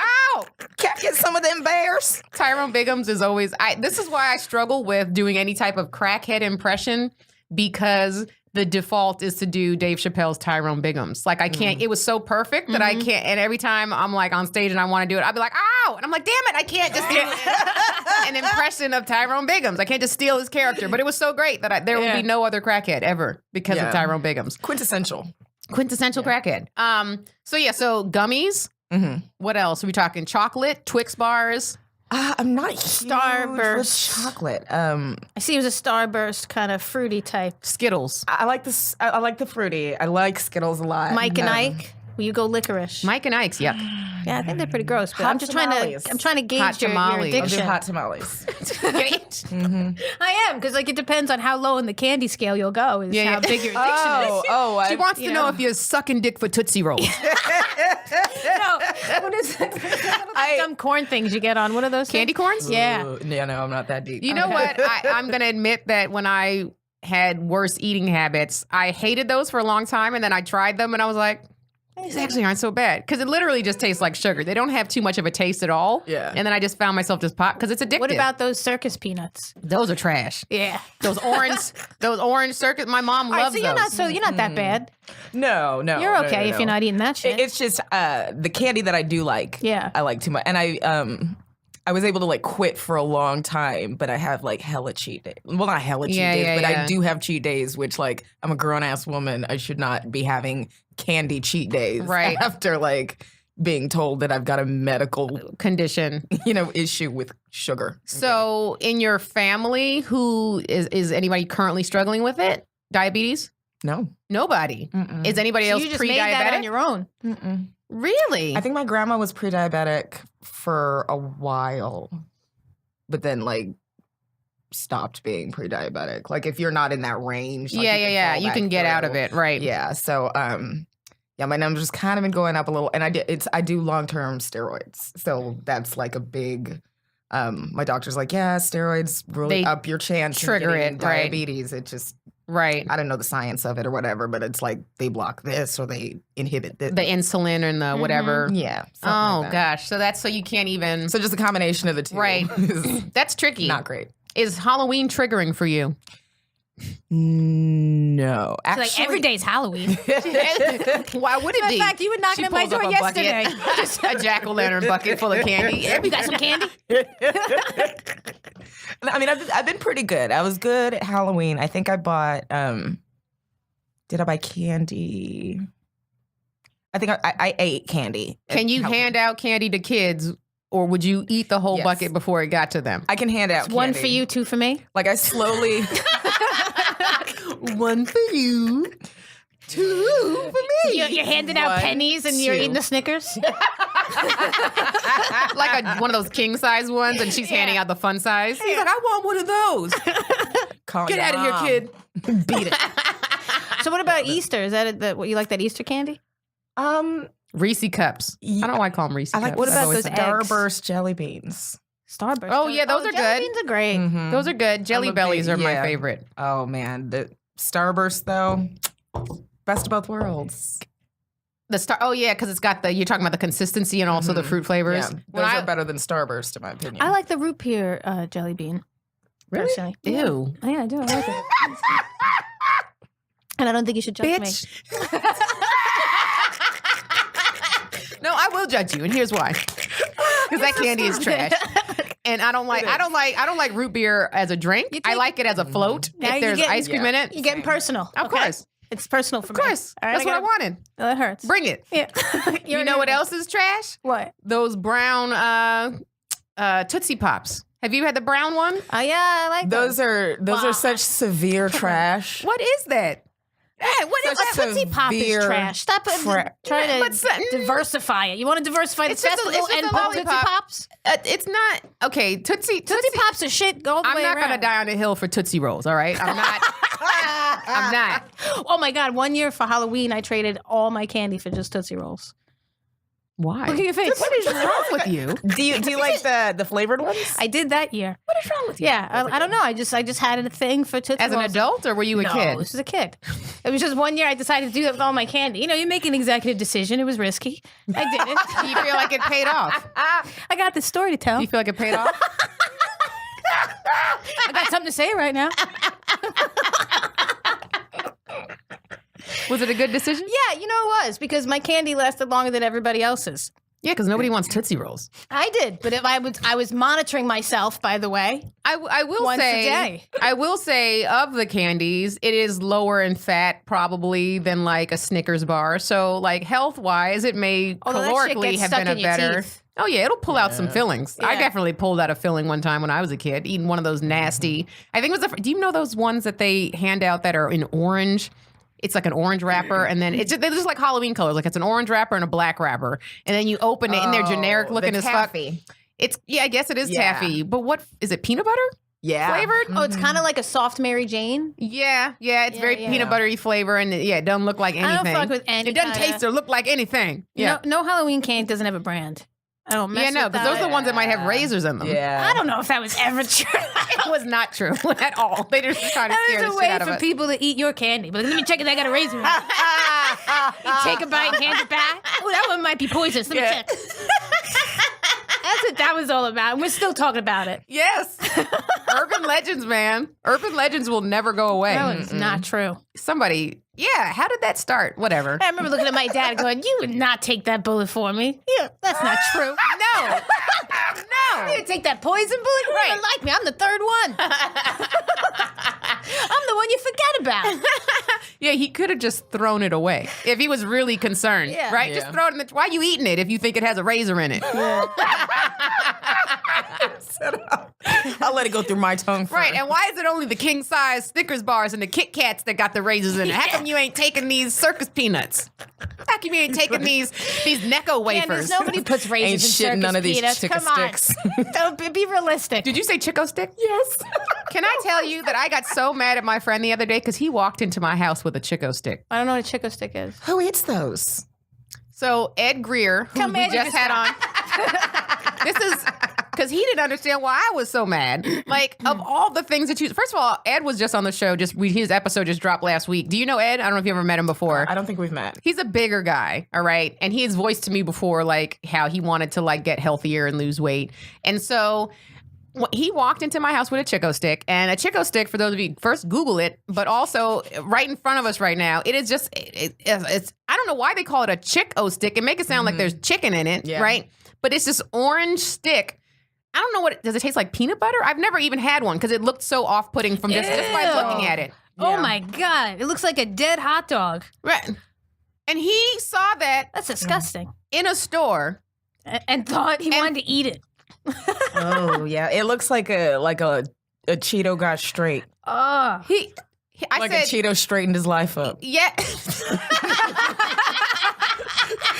A: Ow!
C: Can't get some of them bears.
A: Tyrone Biggums is always. This is why I struggle with doing any type of crackhead impression, because the default is to do Dave Chappelle's Tyrone Biggums. I can't. It was so perfect that I can't. And every time I'm on stage and I want to do it, I'll be like, ow! And I'm like, damn it! I can't just do an impression of Tyrone Biggums. I can't just steal his character. But it was so great that there will be no other crackhead ever because of Tyrone Biggums.
C: Quintessential
A: Crackhead. So gummies.
C: Mm-hmm.
A: What else? Are we talking chocolate, Twix bars?
C: I'm not huge
B: Starburst
C: with chocolate.
B: I see it was a Starburst kind of fruity type.
A: Skittles.
C: I like this. I like the fruity. I like Skittles a lot.
B: Mike and Ike. Will you go licorice?
A: Mike and Ike's. Yep.
B: Yeah, I think they're pretty gross. But I'm just trying to gauge your
C: I'll
B: addiction.
C: do hot tamales.
B: I am, because it depends on how low in the candy scale you'll go. Is how big your addiction is.
A: She wants to know if you're sucking dick for Tootsie Rolls.
B: No, what is some corn things you get on? What are those?
A: Candy corns?
B: Yeah.
C: Yeah, no, I'm not that deep.
A: You know what? I'm going to admit that when I had worse eating habits, I hated those for a long time, and then I tried them, and I was like, these actually aren't so bad, because it literally just tastes like sugar. They don't have too much of a taste at all.
C: Yeah.
A: And then I just found myself just pop because it's addictive.
B: What about those circus peanuts?
A: Those are trash.
B: Yeah.
A: Those orange circus. My mom loves those.
B: You're not that bad.
C: No.
B: You're okay if you're not eating that shit.
C: It's just the candy that I do like.
B: Yeah.
C: I like too much, and I was able to quit for a long time, but I have hella cheat days. Well, not hella cheat days, but I do have cheat days, which I'm a grown ass woman. I should not be having candy cheat days,
A: right?
C: After being told that I've got a medical
A: condition,
C: issue with sugar.
A: So, in your family, who is anybody currently struggling with it? Diabetes?
C: No,
A: nobody.
C: Mm-mm.
A: Is anybody else
B: you just
A: pre-diabetic?
B: made that on your own?
C: Mm-mm.
A: Really?
C: I think my grandma was pre-diabetic for a while, but then stopped being pre-diabetic. If you're not in that range,
A: you can get out of it, right?
C: Yeah. So, my numbers just kind of been going up a little, and I do long-term steroids, so that's a big. My doctor's steroids really up your chance
A: trigger
C: of getting
A: it, right?
C: Diabetes. It just
A: Right.
C: I don't know the science of it or whatever, but it's like they block this or they inhibit this.
A: The insulin and the whatever.
C: Yeah.
A: Oh,
C: like
A: gosh. So that's so you can't even.
C: So just a combination of the two.
A: Right. That's tricky.
C: Not great.
A: Is Halloween triggering for you?
C: No.
B: Actually, like every day's Halloween.
A: Why would it be?
B: In fact, you were knocking at my door yesterday.
A: Just a jack-o'-lantern bucket full of candy.
B: You got some candy?
C: I mean, I've been pretty good. I was good at Halloween. I think I bought, did I buy candy? I think I ate candy.
A: Can you hand out candy to kids, or would you eat the whole bucket before it got to them?
C: I can hand out candy.
B: One for you, two for me?
C: Like I slowly...
A: One for you, two for me.
B: You're handing out pennies and you're eating the Snickers?
A: Like one of those king-size ones, and she's handing out the fun size. He's like, I want one of those. Get out of here, kid. Beat it.
B: So what about Easter? Is that what you like, that Easter candy?
A: Reese cups. I don't like call them Reese cups.
B: What about those
C: Starburst jelly beans?
B: Starburst.
A: Oh, yeah, those are
B: jelly
A: good.
B: Beans are great.
C: Mm-hmm.
A: Those are good. Jelly Bellies are my favorite.
C: Oh, man. The Starburst, though, best of both worlds.
A: Oh, yeah, because it's got you're talking about the consistency and also the fruit flavors.
C: Yeah, those are better than Starburst, in my opinion.
B: I like the root beer jelly bean.
A: Really?
B: Personally.
A: Ew.
B: Yeah, I do. I like it. And I don't think you should judge me.
A: No, I will judge you, and here's why. Because that candy is trash, and I don't like root beer as a drink. I like it as a float.
B: Now
A: if there's ice cream in it,
B: you're getting personal.
A: Of course,
B: it's personal for me.
A: Of course, that's what I wanted.
B: Oh, that hurts.
A: Bring it.
B: Yeah.
A: You know what else is trash?
B: What?
A: Those brown Tootsie Pops. Have you had the brown one?
B: Oh yeah, I like
C: those. Those are such severe trash.
A: What is that?
B: Hey, what is that? Tootsie Pop is trash. Stop trying to diversify it. You want to diversify the festival and put Tootsie Pops?
A: It's not okay. Tootsie
B: Pops are shit. Go all the way around.
A: I'm not gonna die on the hill for Tootsie Rolls. All right, I'm not. I'm not.
B: Oh my God! One year for Halloween, I traded all my candy for just Tootsie Rolls.
A: Why?
B: Look at your face.
A: What is wrong with you?
C: Do you like the flavored ones?
B: I did that year.
A: What is wrong with you?
B: Yeah, I don't know. I just had a thing for Tootsie Rolls.
A: As an adult, or were you a kid?
B: This was a kid. It was just one year I decided to do that with all my candy. You know, you make an executive decision. It was risky. I did it.
A: Do you feel like it paid off?
B: I got this story to tell.
A: Do you feel like it paid off?
B: I got something to say right now.
A: Was it a good decision?
B: Yeah, it was because my candy lasted longer than everybody else's.
A: Yeah, because nobody wants Tootsie Rolls.
B: I did, but if I was monitoring myself, by the way.
A: I will
B: once
A: say,
B: a day.
A: I will say, of the candies, it is lower in fat probably than like a Snickers bar. So, like health wise, it may calorically have been a better. Oh yeah, it'll pull out some fillings. Yeah. I definitely pulled out a filling one time when I was a kid, eating one of those nasty. I think it was do you know those ones that they hand out that are in orange? It's like an orange wrapper, and then they're just like Halloween colors. Like it's an orange wrapper and a black wrapper, and then you open it, and they're generic looking as fuck. I guess it is taffy, but what is it? Peanut butter?
C: Yeah,
A: flavored.
B: Oh, it's kind of like a soft Mary Jane.
A: Yeah, it's very peanut buttery flavor, and it doesn't look like anything.
B: I don't fuck with any.
A: It doesn't taste or look like anything. Yeah,
B: no Halloween candy doesn't have a brand. I don't mess with
A: because those are the ones that might have razors in them.
C: Yeah.
B: I don't know if that was ever true.
A: It was not true at all. They just trying to scare the shit out of us.
B: There's a way for people to eat your candy. But let me check if I got a razor in it. You take a bite and hand it back. Oh, that one might be poisonous. Let me check. That's what that was all about. And we're still talking about it.
A: Yes. Urban legends, man. Urban legends will never go away.
B: That was not true.
A: Somebody, how did that start? Whatever.
B: I remember looking at my dad going, you would not take that bullet for me. Yeah, that's not true.
A: No.
B: You didn't take that poison bullet? You don't even like me. I'm the third one. I'm the one you forget about.
A: Yeah, he could have just thrown it away if he was really concerned, right? Yeah. Just throw it in why are you eating it if you think it has a razor in it? Yeah.
C: I'll let it go through my tongue first.
A: Right, and why is it only the king-size Snickers bars and the Kit Kats that got the razors in it? How come you ain't taking these circus peanuts? How come you ain't taking these Necco wafers?
B: Candice, nobody puts razors in circus
C: none of these
B: peanuts.
C: Chico sticks.
B: Don't be realistic.
A: Did you say Chico stick?
C: Yes.
A: Can I tell you that I got so mad at my friend the other day because he walked into my house with a Chico stick.
B: I don't know what a Chico stick is.
C: Who eats those?
A: So Ed Greer, who we just had on. because he didn't understand why I was so mad. Like, of all the things that you... First of all, Ed was just on the show. His episode just dropped last week. Do you know Ed? I don't know if you ever met him before.
C: I don't think we've met.
A: He's a bigger guy, all right? And he has voiced to me before, like, how he wanted to, like, get healthier and lose weight. And so... he walked into my house with a Chico stick, and a Chico stick, for those of you, first Google it, but also right in front of us right now, it is just, it's I don't know why they call it a Chico stick. It make it sound like there's chicken in it, right? But it's this orange stick. I don't know does it taste like peanut butter? I've never even had one because it looked so off-putting from just by looking at it.
B: Yeah. Oh my God. It looks like a dead hot dog.
A: Right. And he saw that.
B: That's disgusting.
A: In a store.
B: And thought he wanted to eat it.
C: Oh yeah, it looks like a Cheeto got straight.
A: I
C: said, a Cheeto straightened his life up.
A: Yeah,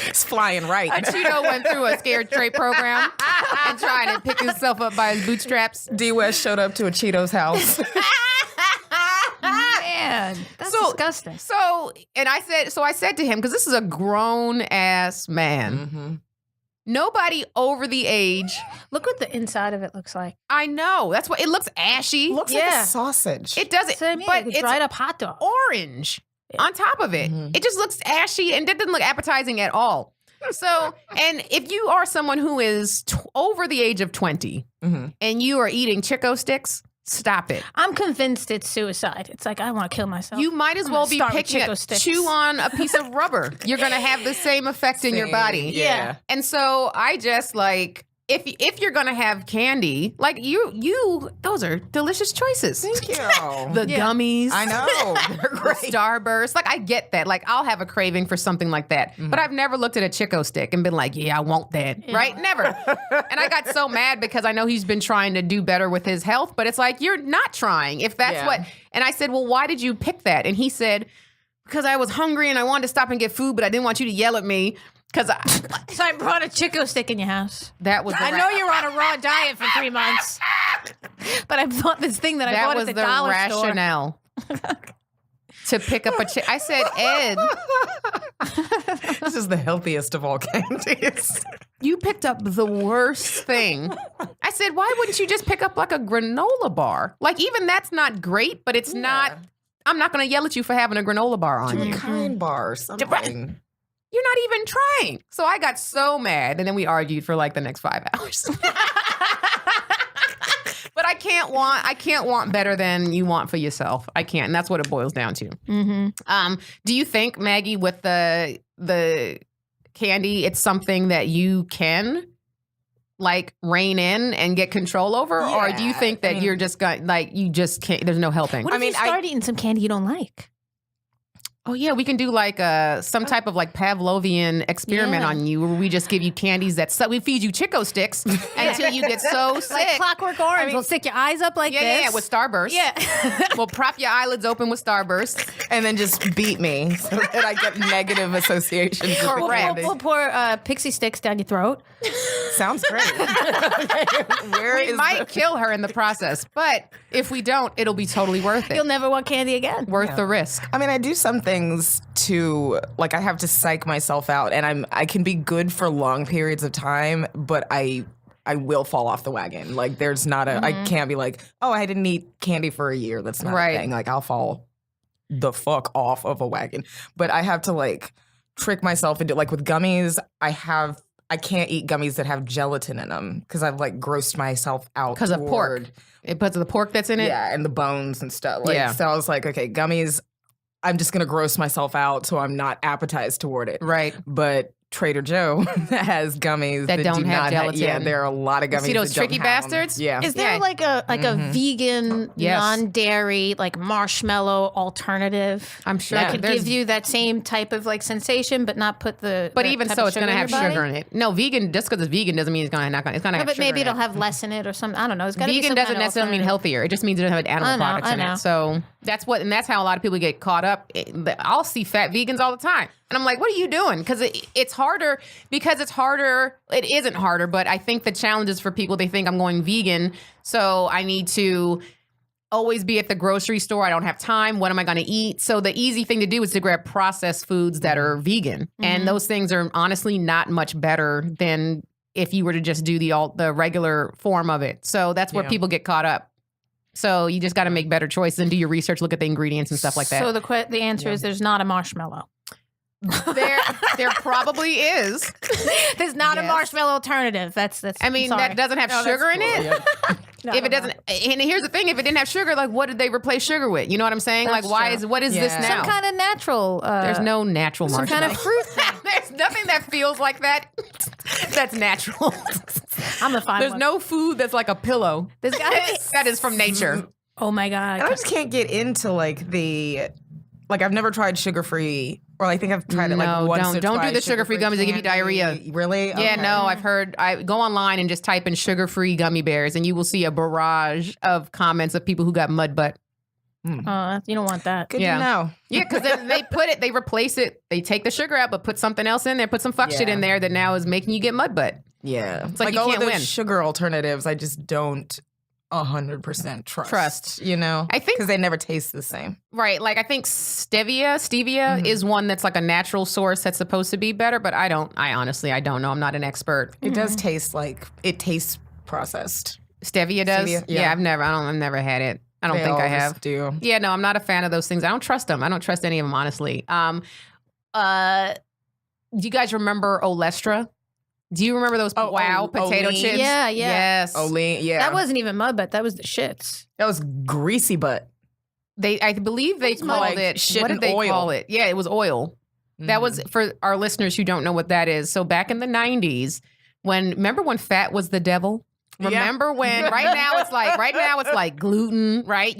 C: it's flying right.
A: A Cheeto went through a scared straight program and trying to pick himself up by his bootstraps.
C: D West showed up to a Cheeto's house.
B: Man, that's disgusting.
A: So I said to him, because this is a grown ass man. Mm-hmm. Nobody over the age.
B: Look what the inside of it looks like.
A: I know. That's what it looks ashy.
C: Looks like a sausage.
A: It doesn't.
B: But like it's dried up hot dog.
A: Orange on top of it. Mm-hmm. It just looks ashy and it doesn't look appetizing at all. So, and if you are someone who is over the age of 20 and you are eating Chico sticks, stop it.
B: I'm convinced it's suicide. It's like, I want to kill myself.
A: You might as well be picking up, chew on a piece of rubber. You're going to have the same effect in your body.
C: Yeah.
A: And so I just like, if you're going to have candy, like those are delicious choices.
C: Thank you.
A: The gummies.
C: I know. They're great.
A: The Starburst. Like, I get that. Like, I'll have a craving for something like that. But I've never looked at a Chico stick and been like, yeah, I want that. Yeah. Right? Never. And I got so mad because I know he's been trying to do better with his health, but it's like, you're not trying. If that's what... And I said, well, why did you pick that? And he said, because I was hungry and I wanted to stop and get food, but I didn't want you to yell at me. So
B: I brought a Chico stick in your house.
A: That was.
B: I know you're on a raw diet for 3 months, but I bought this thing that I bought at the dollar store. That was
A: the rationale to pick up a chick. I said, Ed,
C: this is the healthiest of all candies.
A: You picked up the worst thing. I said, why wouldn't you just pick up like a granola bar? Like, even that's not great, but it's not. I'm not going to yell at you for having a granola bar on you.
C: A kind bar or something.
A: You're not even trying. So I got so mad, and then we argued for like the next 5 hours. But I can't want better than you want for yourself. I can't, and that's what it boils down to. Mm-hmm. Do you think, Maggie, with the candy, it's something that you can like rein in and get control over, or do you think that you're just you just can't? There's no helping.
B: What if you start eating some candy you don't like?
A: Oh, yeah, we can do like some type of like Pavlovian experiment on you where we just give you candies we feed you Chico sticks until you get so sick.
B: Like Clockwork Orange. We'll stick your eyes up like this.
A: Yeah, with Starburst. Yeah. We'll prop your eyelids open with Starburst.
C: And then just beat me so that I get negative associations.
B: Correct. We'll pour pixie sticks down your throat.
C: Sounds great.
A: We might kill her in the process, but if we don't, it'll be totally worth it.
B: You'll never want candy again.
A: Worth the risk.
C: I mean, I do some things to, like, I have to psych myself out, and I can be good for long periods of time, but I will fall off the wagon. Like, there's not I can't be like, oh, I didn't eat candy for a year. That's not a thing. Like, I'll fall the fuck off of a wagon. But I have to, like, trick myself into, like, with gummies, I can't eat gummies that have gelatin in them because I've, like, grossed myself out.
A: Because of pork. It puts the pork that's in it?
C: Yeah, and the bones and stuff. Like, so I was like, okay, gummies, I'm just going to gross myself out so I'm not appetized toward it.
A: Right.
C: But Trader Joe has gummies that
A: don't have gelatin.
C: Yeah, there are a lot of gummies.
A: See those tricky bastards?
C: Yeah.
B: Is there like a vegan, non-dairy, like marshmallow alternative?
A: I'm sure
B: that could give you that same type of like sensation, but not put the.
A: But even so, it's going to have sugar in it. No, vegan. Just because it's vegan doesn't mean it's going to have sugar.
B: But maybe it'll have less in it or something. I don't know. It's got
A: vegan doesn't necessarily mean healthier. It just means it doesn't have animal products in it. So that's how a lot of people get caught up. I'll see fat vegans all the time. And I'm like, what are you doing? Because it's harder. It isn't harder, but I think the challenge is for people, they think I'm going vegan, so I need to always be at the grocery store. I don't have time. What am I going to eat? So the easy thing to do is to grab processed foods that are vegan. Mm-hmm. And those things are honestly not much better than if you were to just do the regular form of it. So that's where people get caught up. So you just got to make better choices and do your research, look at the ingredients and stuff like that.
B: So the answer is there's not a marshmallow.
A: There probably is.
B: There's not a marshmallow alternative. That's.
A: I mean, that doesn't have sugar in it.
C: Yeah.
B: No,
A: if it doesn't, and here's the thing: if it didn't have sugar, like what did they replace sugar with? You know what I'm saying?
B: That's
A: like, what is this now?
B: Some kind of natural.
A: There's no natural
B: some
A: marshmallow.
B: kind of fruit thing.
A: There's nothing that feels like that. That's natural.
B: I'm a fine.
A: There's no food that's like a pillow. That is from nature.
B: Oh my god!
C: And I just can't get into like I've never tried sugar-free, or I think I've tried it like once or
A: don't do
C: twice.
A: the sugar-free gummies. They give you diarrhea.
C: Really?
A: Yeah, no, I've heard. I go online and just type in sugar-free gummy bears, and you will see a barrage of comments of people who got mud butt.
B: You don't want that.
C: Good to know.
A: Yeah, because they replace it. They take the sugar out, but put something else in there. Put some fuck shit in there that now is making you get mud butt.
C: Yeah,
A: it's like you can't win.
C: Sugar alternatives, I just don't 100% trust. You know,
A: I think
C: because they never taste the same.
A: Right. Like I think stevia is one that's like a natural source that's supposed to be better, but I honestly don't know. I'm not an expert.
C: It does taste like it tastes processed.
A: Stevia does?
C: Stevia,
A: yeah, I've never had it. I don't think I have.
C: Do.
A: Yeah, no, I'm not a fan of those things. I don't trust them. I don't trust any of them, honestly. Do you guys remember Olestra? Do you remember those potato chips?
B: Yeah.
A: Yes.
C: Olean, yeah.
B: That wasn't even mud butt. That was the shits.
C: That was greasy butt.
A: I believe they called it
C: shit
A: what did they
C: oil.
A: call it? Yeah, it was oil. That was for our listeners who don't know what that is. So back in the 90s, remember when fat was the devil? Remember when right now it's like gluten, right?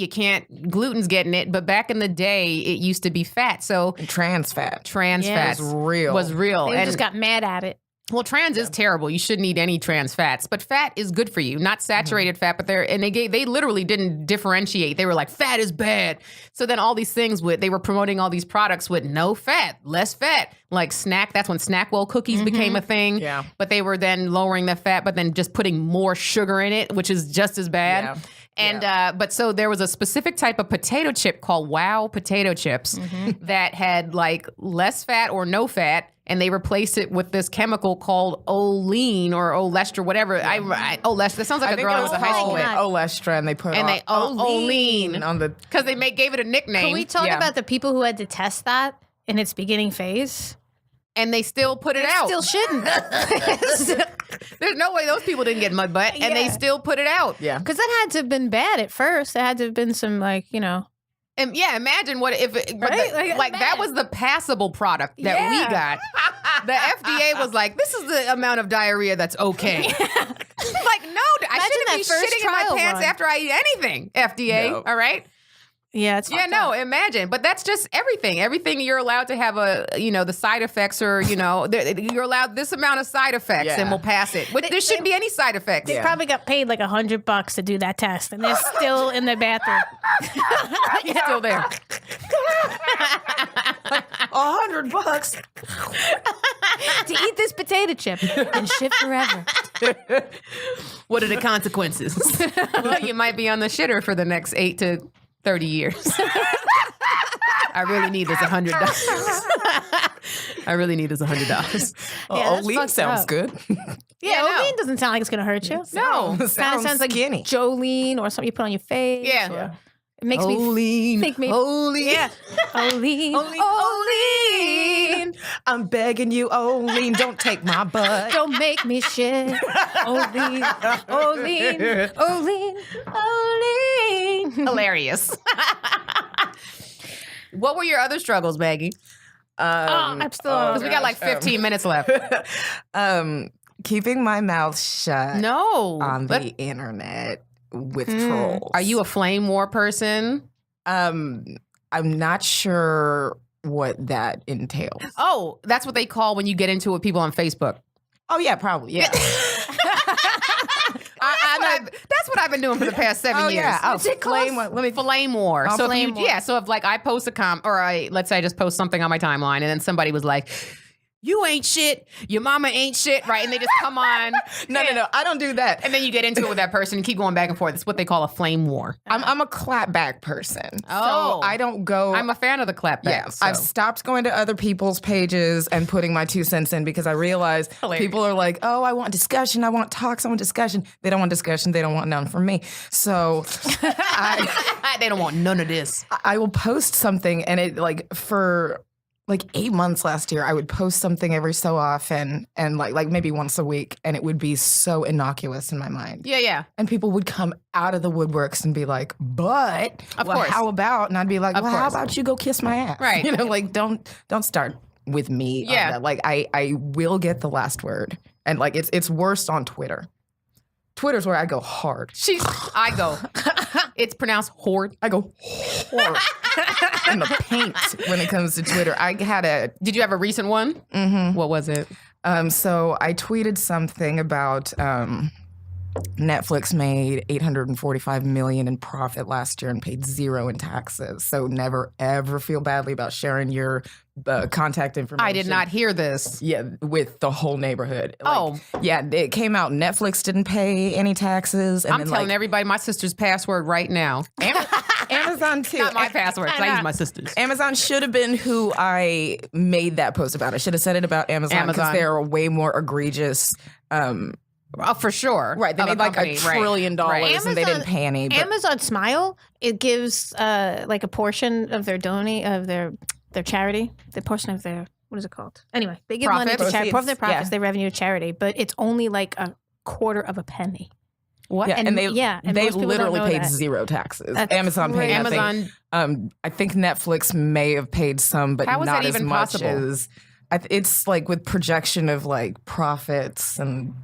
A: Gluten's getting it, but back in the day it used to be fat. So
C: trans fat.
A: Fat was real.
B: They just got mad at it.
A: Well, trans is terrible. You shouldn't eat any trans fats, but fat is good for you. Not saturated fat, but they literally didn't differentiate. They were like, fat is bad. So then all these things they were promoting all these products with no fat, less fat, like snack. That's when Snackwell cookies became a thing.
C: Yeah.
A: But they were then lowering the fat, but then just putting more sugar in it, which is just as bad.
C: Yeah.
A: And but so there was a specific type of potato chip called Wow potato chips that had like less fat or no fat, and they replaced it with this chemical called Olean or Olestra, whatever. Olestra. That sounds like a girl I was in high school with.
C: Olestra, and they put
A: Olean
C: on the
A: because they gave it a nickname.
B: Can we talk about the people who had to test that in its beginning phase?
A: And they still put it out.
B: Still shouldn't.
A: There's no way those people didn't get mud butt, and they still put it out.
C: Yeah,
B: because that had to have been bad at first. There had to have been some
A: And imagine what if that was the passable product that we got. The FDA was like, this is the amount of diarrhea that's okay. Like, no, I shouldn't be shitting in my pants after I eat anything. FDA, all right?
B: Yeah, it's
A: imagine. But that's just everything. Everything you're allowed to have the side effects or, you're allowed this amount of side effects and we'll pass it. But there shouldn't be any side effects.
B: They probably got paid like $100 to do that test, and they're still in the bathroom.
A: He's still there.
C: $100
B: to eat this potato chip and shit forever.
A: What are the consequences? Well, you might be on the shitter for the next 8 to 30 years. I really need this $100. I really need this $100.
C: Olean sounds good.
B: Olean doesn't sound like it's gonna hurt you.
A: No,
B: it kind of sounds like
C: skinny.
B: Jolene or something you put on your face.
C: Yeah.
B: It makes
C: Olean.
B: me think maybe.
C: Olean.
B: Yeah. Olean.
C: Olean. I'm begging you, Olean, don't take my butt.
B: Don't make me shit. Olean. Olean. Olean. Olean.
A: Hilarious. What were your other struggles, Maggie?
B: I'm still
A: because we got like 15 minutes left.
C: Keeping my mouth shut. On the internet with trolls.
A: Are you a flame war person?
C: I'm not sure what that entails.
A: Oh, that's what they call when you get into it with people on Facebook.
C: Oh yeah, probably. Yeah.
A: That's what I've been doing for the past 7 years.
C: Yeah.
A: What's it called? Flame war. So
B: flame war.
A: So if like I post let's say I just post something on my timeline, and then somebody was like, you ain't shit, your mama ain't shit, right? And they just come on.
C: No, I don't do that.
A: And then you get into it with that person and keep going back and forth. It's what they call a flame war.
C: I'm a clapback person.
A: Oh.
C: So I don't go.
A: I'm a fan of the clapback.
C: Yeah,
A: so.
C: I've stopped going to other people's pages and putting my 2 cents in because I realize people are like, oh, I want discussion, I want talks, I want discussion. They don't want discussion, they don't want none from me. So
A: they don't want none of this.
C: I will post something and it for 8 months last year, I would post something every so often and like maybe once a week, and it would be so innocuous in my mind.
A: Yeah.
C: And people would come out of the woodworks and be like, but
A: of course.
C: How about? And I'd be like, how about you go kiss my ass?
A: Right.
C: Don't start with me.
A: Yeah.
C: On that. I will get the last word. And it's worse on Twitter. Twitter's where I go hard.
A: It's pronounced horde.
C: I go hard. In the paint when it comes to Twitter.
A: Did you have a recent one?
C: Mm-hmm.
A: What was it?
C: So I tweeted something about Netflix made $845 million in profit last year and paid $0 in taxes. So never ever feel badly about sharing your contact information.
A: I did not hear this.
C: Yeah, with the whole neighborhood.
A: Yeah,
C: it came out. Netflix didn't pay any taxes. And
A: I'm telling everybody my sister's password right now.
C: Amazon too.
A: Not my password. I use my sister's.
C: Amazon should have been who I made that post about. I should have said it about Amazon because they're a way more egregious.
A: For sure.
C: Right. They made
A: company.
C: $1 trillion and they didn't pay any. But
B: Amazon Smile, it gives a portion of their their charity, the portion of their, what is it called? Anyway, they give money to charity, part of their profits, their revenue to charity, but it's only like a quarter of a penny.
C: What? Yeah, and they literally paid $0 taxes.
B: That's
C: Amazon paid
A: nothing.
C: I think Netflix may have paid some, but
A: how is
C: not
A: that even
C: as much
A: possible?
C: As it's like with projection of like profits and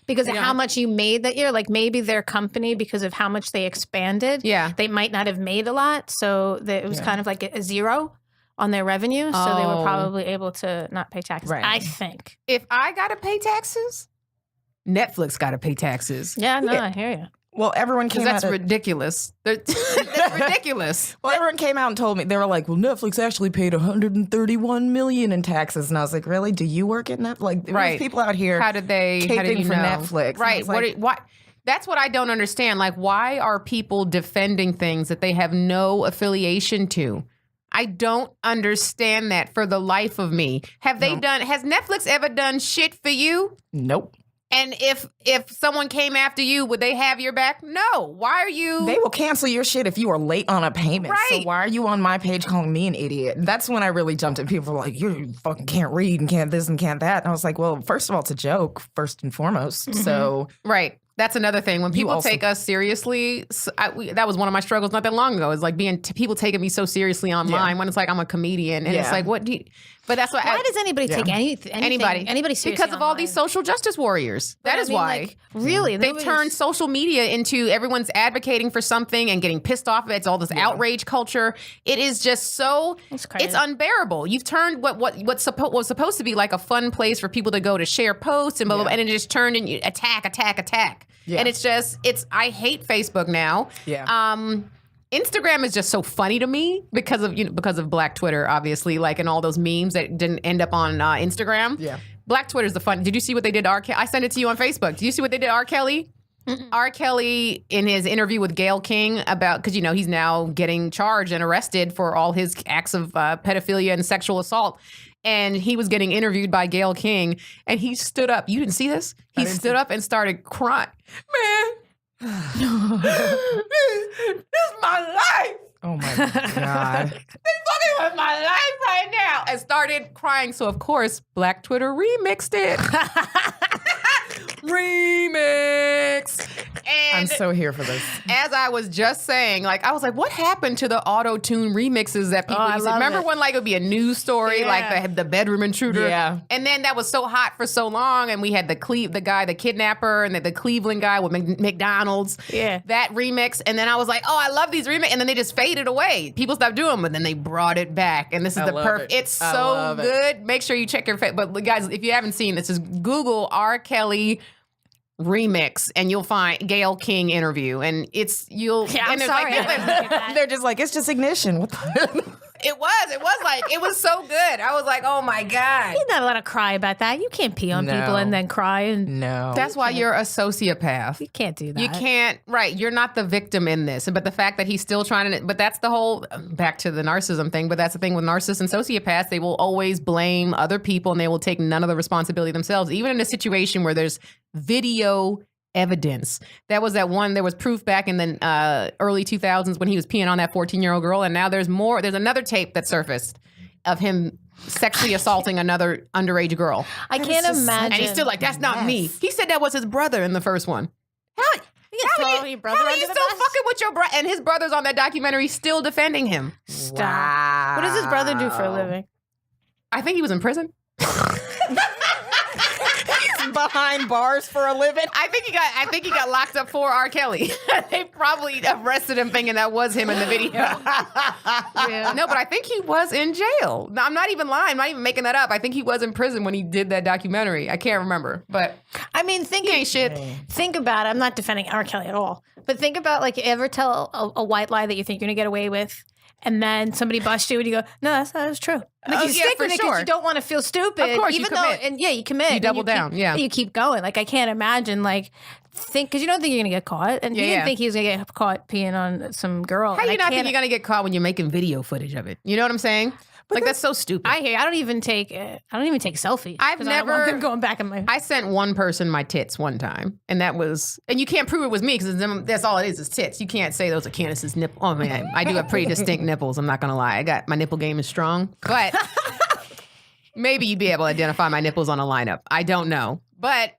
B: because of how much you made that year. Like maybe their company, because of how much they expanded, they might not have made a lot, so it was kind of like a zero on their revenue, so they were probably able to not pay taxes. Right. I think
A: if I gotta pay taxes, Netflix gotta pay taxes.
B: Yeah, no, I hear you.
C: Well, everyone came out.
A: That's ridiculous. That's ridiculous.
C: Well, everyone came out and told me, they were like, well, Netflix actually paid $131 million in taxes. And I was like, really? Do you work at Netflix? Like, there's people out here
A: how did you
C: for
A: know?
C: Netflix.
A: Right. Why? That's what I don't understand. Like, why are people defending things that they have no affiliation to? I don't understand that for the life of me. Has Netflix ever done shit for you?
C: Nope.
A: And if someone came after you, would they have your back? No. Why are you?
C: They will cancel your shit if you are late on a payment.
A: Right.
C: So why are you on my page calling me an idiot? And that's when I really jumped in. People were like, you fucking can't read and can't this and can't that. And I was like, well, first of all, it's a joke, first and foremost. Mm-hmm. So
A: right. That's another thing. When people take us seriously, that was one of my struggles not that long ago. Is like people taking me so seriously online when it's like I'm a comedian, and it's like, what do you? But that's why.
B: Why does anybody take anybody seriously?
A: Because of all these social justice warriors. That is why.
B: Like, really,
A: they've turned social media into everyone's advocating for something and getting pissed off. It's all this outrage culture. It is just so. It's unbearable. You've turned what was supposed to be like a fun place for people to go to share posts and blah blah, blah, and it just turned into attack. Yeah. And I hate Facebook now.
C: Yeah.
A: Instagram is just so funny to me because of Black Twitter, obviously, like, and all those memes that didn't end up on Instagram.
C: Yeah.
A: Black Twitter is the fun. Did you see what they did to R. Kelly? I sent it to you on Facebook. Did you see what they did to R. Kelly? Mm-mm. R. Kelly, in his interview with Gayle King because he's now getting charged and arrested for all his acts of pedophilia and sexual assault. And he was getting interviewed by Gayle King, and he stood up. You didn't see this? He stood up and started crying. Man, this is my life.
C: Oh my God.
A: They fucking with my life right now. And started crying. So, of course, Black Twitter remixed it. Remix. And
C: I'm so here for this.
A: As I was just saying, I was like, what happened to the auto-tune remixes that people used to remember when it would be a news story, like the bedroom intruder?
C: Yeah.
A: And then that was so hot for so long, and we had the kidnapper, and the Cleveland guy with McDonald's.
B: Yeah.
A: That remix. And then I was like, oh, I love these remixes. And then they just faded away. People stopped doing them, but then they brought it back. And this is the perfect. It's so good. Make sure you check your But guys, if you haven't seen this, just Google R. Kelly remix and you'll find Gayle King interview, and
B: I'm sorry.
C: They're just like, it's just ignition. What the?
A: It was so good. I was like, oh my God.
B: You're not allowed to cry about that. You can't pee on people and then cry. And
C: no.
A: That's why you're a sociopath.
B: You can't do that.
A: You can't, right. You're not the victim in this. But the fact that he's still trying to, but that's the whole, back to the narcissism thing, but that's the thing with narcissists and sociopaths. They will always blame other people and they will take none of the responsibility themselves, even in a situation where there's video evidence. There was proof back in the early 2000s when he was peeing on that 14-year-old girl, and now there's another tape that surfaced of him sexually assaulting another underage girl.
B: I can't imagine.
A: And he's still like, that's not me. He said that was his brother in the first one. How are you still fucking with your brother? And his brother's on that documentary still defending him.
B: Stop. Wow. What does his brother do for a living?
A: I think he was in prison.
C: Behind bars for a living.
A: I think he got locked up for R. Kelly. They probably arrested him thinking that was him in the video. Yeah. No, but I think he was in jail. No, I'm not even lying. I'm not even making that up. I think he was in prison when he did that documentary. I can't remember, but
B: I mean,
A: he ain't shit.
B: Think about it. I'm not defending R. Kelly at all, but think about like, you ever tell a white lie that you think you're gonna get away with, and then somebody busts you and you go, no, that's true. Like you stick with it because you don't want to feel stupid.
A: Of course,
B: even
A: you commit.
B: You commit.
A: You double down.
B: You keep going. Like I can't imagine because you don't think you're gonna get caught, and he didn't think he was gonna get caught peeing on some girl.
A: How do you not think you're gonna get caught when you're making video footage of it? You know what I'm saying? But that's so stupid.
B: I don't even take selfies.
A: I've never
B: I don't want them going back in my.
A: I sent one person my tits one time, and you can't prove it was me because that's all it is tits. You can't say those are Candice's nipples. Oh man, I do have pretty distinct nipples. I'm not gonna lie. My nipple game is strong, but maybe you'd be able to identify my nipples on a lineup. I don't know, but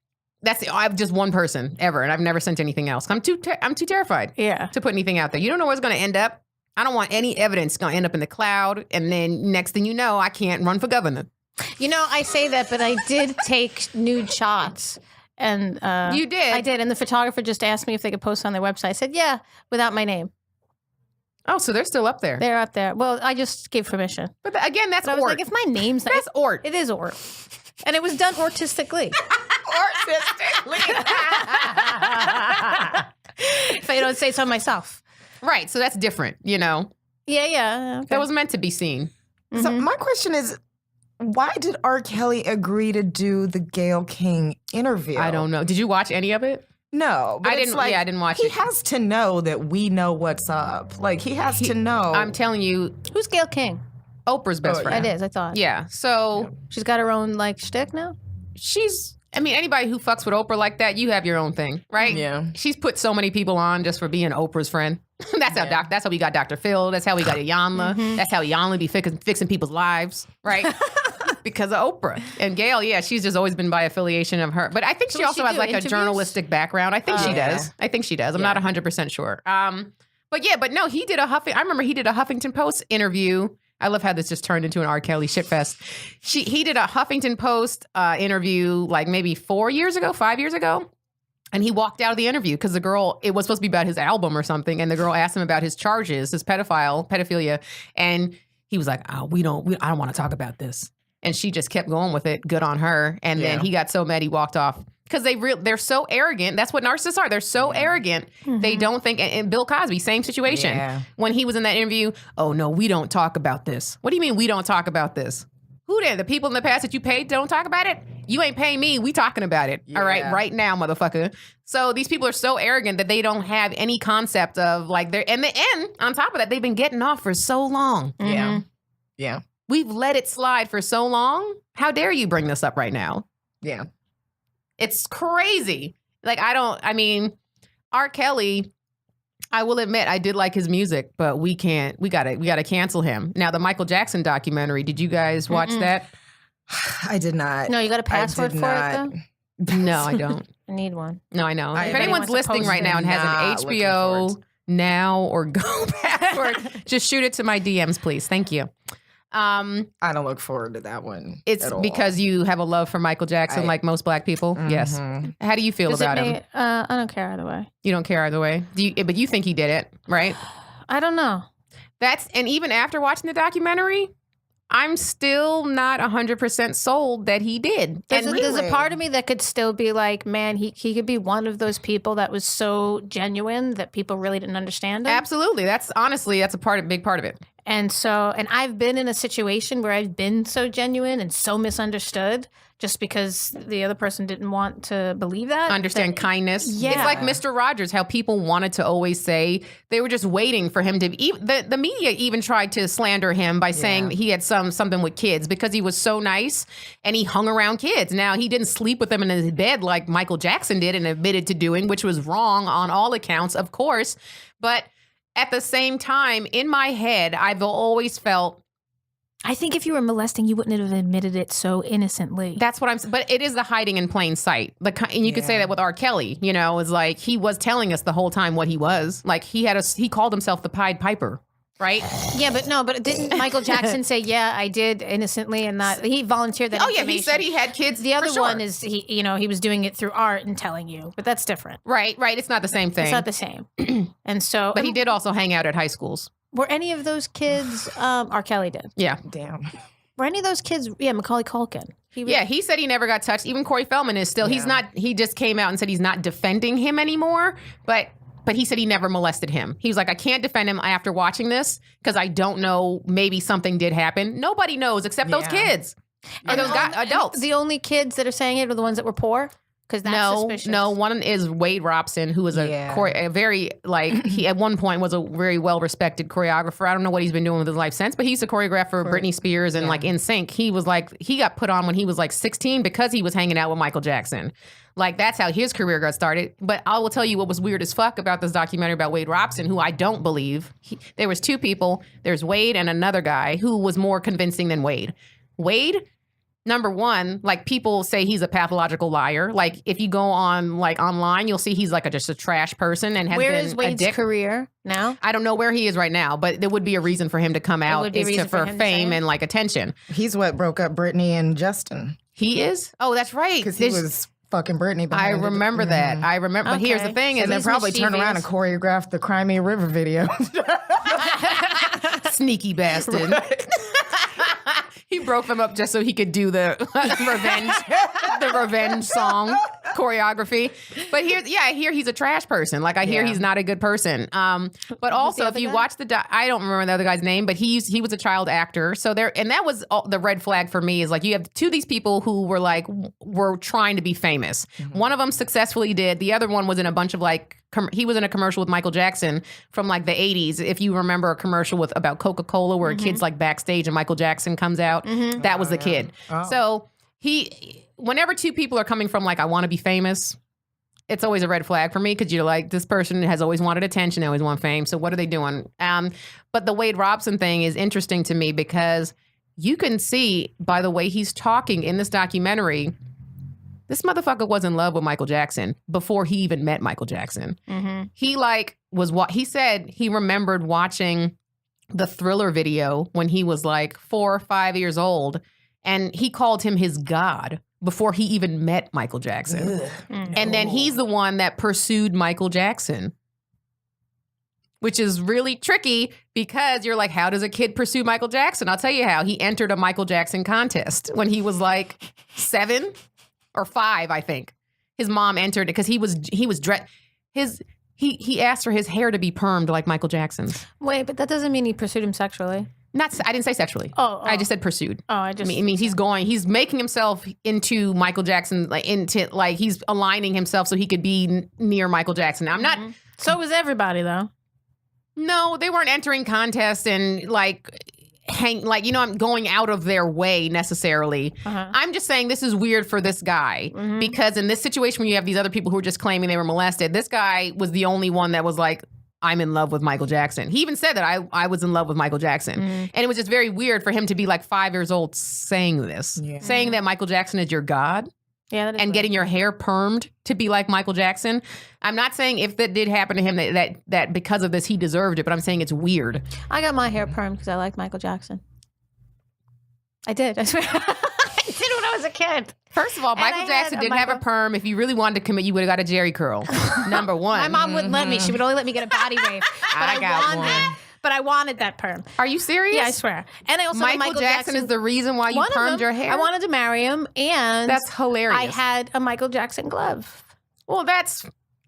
A: I have just one person ever, and I've never sent anything else. I'm too terrified. To put anything out there. You don't know where it's gonna end up. I don't want any evidence going to end up in the cloud. And then next thing you know, I can't run for governor.
B: You know, I say that, but I did take nude shots. And
A: you did?
B: I did. And the photographer just asked me if they could post on their website. I said, yeah, without my name.
A: Oh, so they're still up there.
B: They're up there. Well, I just gave permission.
A: But again, that's
B: I was like, if my name's not.
A: That's ort.
B: It is ort. And it was done artistically. If I don't say so myself.
A: Right, so that's different, you know?
B: Yeah. Okay.
A: That was meant to be seen.
C: Mm-hmm. So my question is, why did R. Kelly agree to do the Gayle King interview?
A: I don't know. Did you watch any of it?
C: No. But I didn't watch it. He has to know that we know what's up. Like, he has to know.
A: I'm telling you.
B: Who's Gayle King?
A: Oprah's best friend.
B: It is, I thought.
A: Yeah, so.
B: She's got her own, shtick now?
A: Anybody who fucks with Oprah like that, you have your own thing, right?
C: Yeah.
A: She's put so many people on just for being Oprah's friend. That's how we got Dr. Phil. That's how we got Iyanla. Mm-hmm. That's how Iyanla be fixing people's lives, right? Because of Oprah. And Gayle, she's just always been by affiliation of her. But I think she also has a journalistic background. I think she does. I think she does. I'm not 100% sure. But no, he did I remember he did a Huffington Post interview. I love how this just turned into an R. Kelly shitfest. He did a Huffington Post interview maybe 5 years ago. And he walked out of the interview because the girl, it was supposed to be about his album or something. And the girl asked him about his charges, his pedophilia. And he was like, I don't want to talk about this. And she just kept going with it. Good on her. And then he got so mad he walked off. Because they're so arrogant. That's what narcissists are. They're so arrogant. Mm-hmm. They don't think. And Bill Cosby, same situation. Yeah. When he was in that interview, oh no, we don't talk about this. What do you mean we don't talk about this? Who did? The people in the past that you paid don't talk about it? You ain't paying me. We talking about it. Yeah. All right, right now, motherfucker. So these people are so arrogant that they don't have any concept of they're. And on top of that, they've been getting off for so long.
C: Mm-hmm. Yeah. Yeah.
A: We've let it slide for so long. How dare you bring this up right now?
C: Yeah.
A: It's crazy. R. Kelly, I will admit I did like his music, but we gotta cancel him. Now, the Michael Jackson documentary, did you guys watch that?
C: I did not.
B: No, you got a password for it though?
A: No, I don't.
B: I need one.
A: No, I know. If anyone's listening right now and has an HBO Now or Go password, just shoot it to my DMs, please. Thank you.
C: I don't look forward to that one.
A: It's because you have a love for Michael Jackson, like most black people. Mm-hmm. Yes. How do you feel about him?
B: I don't care either way.
A: You don't care either way. But you think he did it, right?
B: I don't know.
A: And even after watching the documentary, I'm still not 100% sold that he did.
B: There's a part of me that could still be like, man, he could be one of those people that was so genuine that people really didn't understand him.
A: Absolutely. That's a big part of it.
B: And I've been in a situation where I've been so genuine and so misunderstood just because the other person didn't want to believe that.
A: Understand kindness.
B: Yeah.
A: It's like Mr. Rogers, how people wanted to always say they were just waiting for him to the media even tried to slander him by saying he had something with kids because he was so nice and he hung around kids. Now, he didn't sleep with them in his bed like Michael Jackson did and admitted to doing, which was wrong on all accounts, of course. But at the same time, in my head, I've always felt,
B: I think if you were molesting, you wouldn't have admitted it so innocently.
A: That's what I'm saying. But it is the hiding in plain sight. And you could say that with R. Kelly, you know, is like he was telling us the whole time what he was. Like he called himself the Pied Piper, right?
B: Yeah, but didn't Michael Jackson say, yeah, I did innocently and not, he volunteered that information.
A: He said he had kids.
B: The other one is, he was doing it through art and telling you, but that's different.
A: Right. It's not the same thing.
B: It's not the same. And so.
A: But he did also hang out at high schools.
B: Were any of those kids, R. Kelly did?
A: Yeah.
C: Damn.
B: Were any of those kids, Macaulay Culkin?
A: He said he never got touched. Even Corey Feldman is still, he just came out and said he's not defending him anymore, but he said he never molested him. He was like, I can't defend him after watching this because I don't know, maybe something did happen. Nobody knows except those kids. Or those adults.
B: The only kids that are saying it are the ones that were poor? Because that's suspicious.
A: No, one is Wade Robson, who was a very, he at one point was a very well-respected choreographer. I don't know what he's been doing with his life since, but he used to choreograph for Britney Spears and NSYNC. He was he got put on when he was 16 because he was hanging out with Michael Jackson. That's how his career got started. But I will tell you what was weird as fuck about this documentary about Wade Robson, who I don't believe. There was two people. There's Wade and another guy who was more convincing than Wade. Wade, number one, people say he's a pathological liar. If you go on online, you'll see he's just a trash person and has
B: Where
A: been
B: is Wade's
A: a dick.
B: career now?
A: I don't know where he is right now, but there would be a reason for him to come out for fame and attention.
C: He's what broke up Britney and Justin.
A: He is? Oh, that's right.
C: Because he was fucking Britney.
A: I remember that. I remember. But here's the thing:
C: and then probably turn around and choreograph the Crimea River video.
A: Sneaky bastard. Right. He broke them up just so he could do the revenge song choreography. But I hear he's a trash person. I hear he's not a good person. But also, if you watch I don't remember the other guy's name, but he was a child actor. So and that was the red flag for me is you have two of these people who were trying to be famous. Mm-hmm. One of them successfully did. The other one was in a bunch of he was in a commercial with Michael Jackson from the 80s. If you remember a commercial about Coca-Cola where a kid's backstage and Michael Jackson comes out, that was the kid. Oh. So whenever two people are coming from I want to be famous, it's always a red flag for me because you're this person has always wanted attention, always want fame. So what are they doing? But the Wade Robson thing is interesting to me because you can see by the way he's talking in this documentary, this motherfucker was in love with Michael Jackson before he even met Michael Jackson. Mm-hmm. He he said he remembered watching the Thriller video when he was 4 or 5 years old, and he called him his god before he even met Michael Jackson. And then he's the one that pursued Michael Jackson, which is really tricky because you're how does a kid pursue Michael Jackson? I'll tell you how. He entered a Michael Jackson contest when he was 7 or 5, I think. His mom entered it because he asked for his hair to be permed like Michael Jackson's.
B: Wait, but that doesn't mean he pursued him sexually.
A: I didn't say sexually. Oh. I just said pursued.
B: Oh,
A: I mean, he's making himself into Michael Jackson, he's aligning himself so he could be near Michael Jackson. Now, I'm not.
B: So was everybody though.
A: No, they weren't entering contests and I'm going out of their way necessarily. Uh-huh. I'm just saying this is weird for this guy because in this situation when you have these other people who are just claiming they were molested, this guy was the only one that was I'm in love with Michael Jackson. He even said that I was in love with Michael Jackson. And it was just very weird for him to be 5 years old saying this, saying that Michael Jackson is your god.
B: Yeah, that is
A: and
B: weird.
A: Getting your hair permed to be like Michael Jackson. I'm not saying if that did happen to him that because of this he deserved it, but I'm saying it's weird.
B: I got my hair permed because I liked Michael Jackson. I did. I swear. I did when I was a kid.
A: First of all, Michael Jackson didn't have a perm. If you really wanted to commit, you would have got a Jerry curl. Number one.
B: My mom wouldn't let me. She would only let me get a body wave. But I wanted that perm.
A: Are you serious?
B: Yeah, I swear. And I also
A: Michael Jackson is the reason why you permed your hair?
B: I wanted to marry him, and
A: that's hilarious.
B: I had a Michael Jackson glove.
A: Well, that's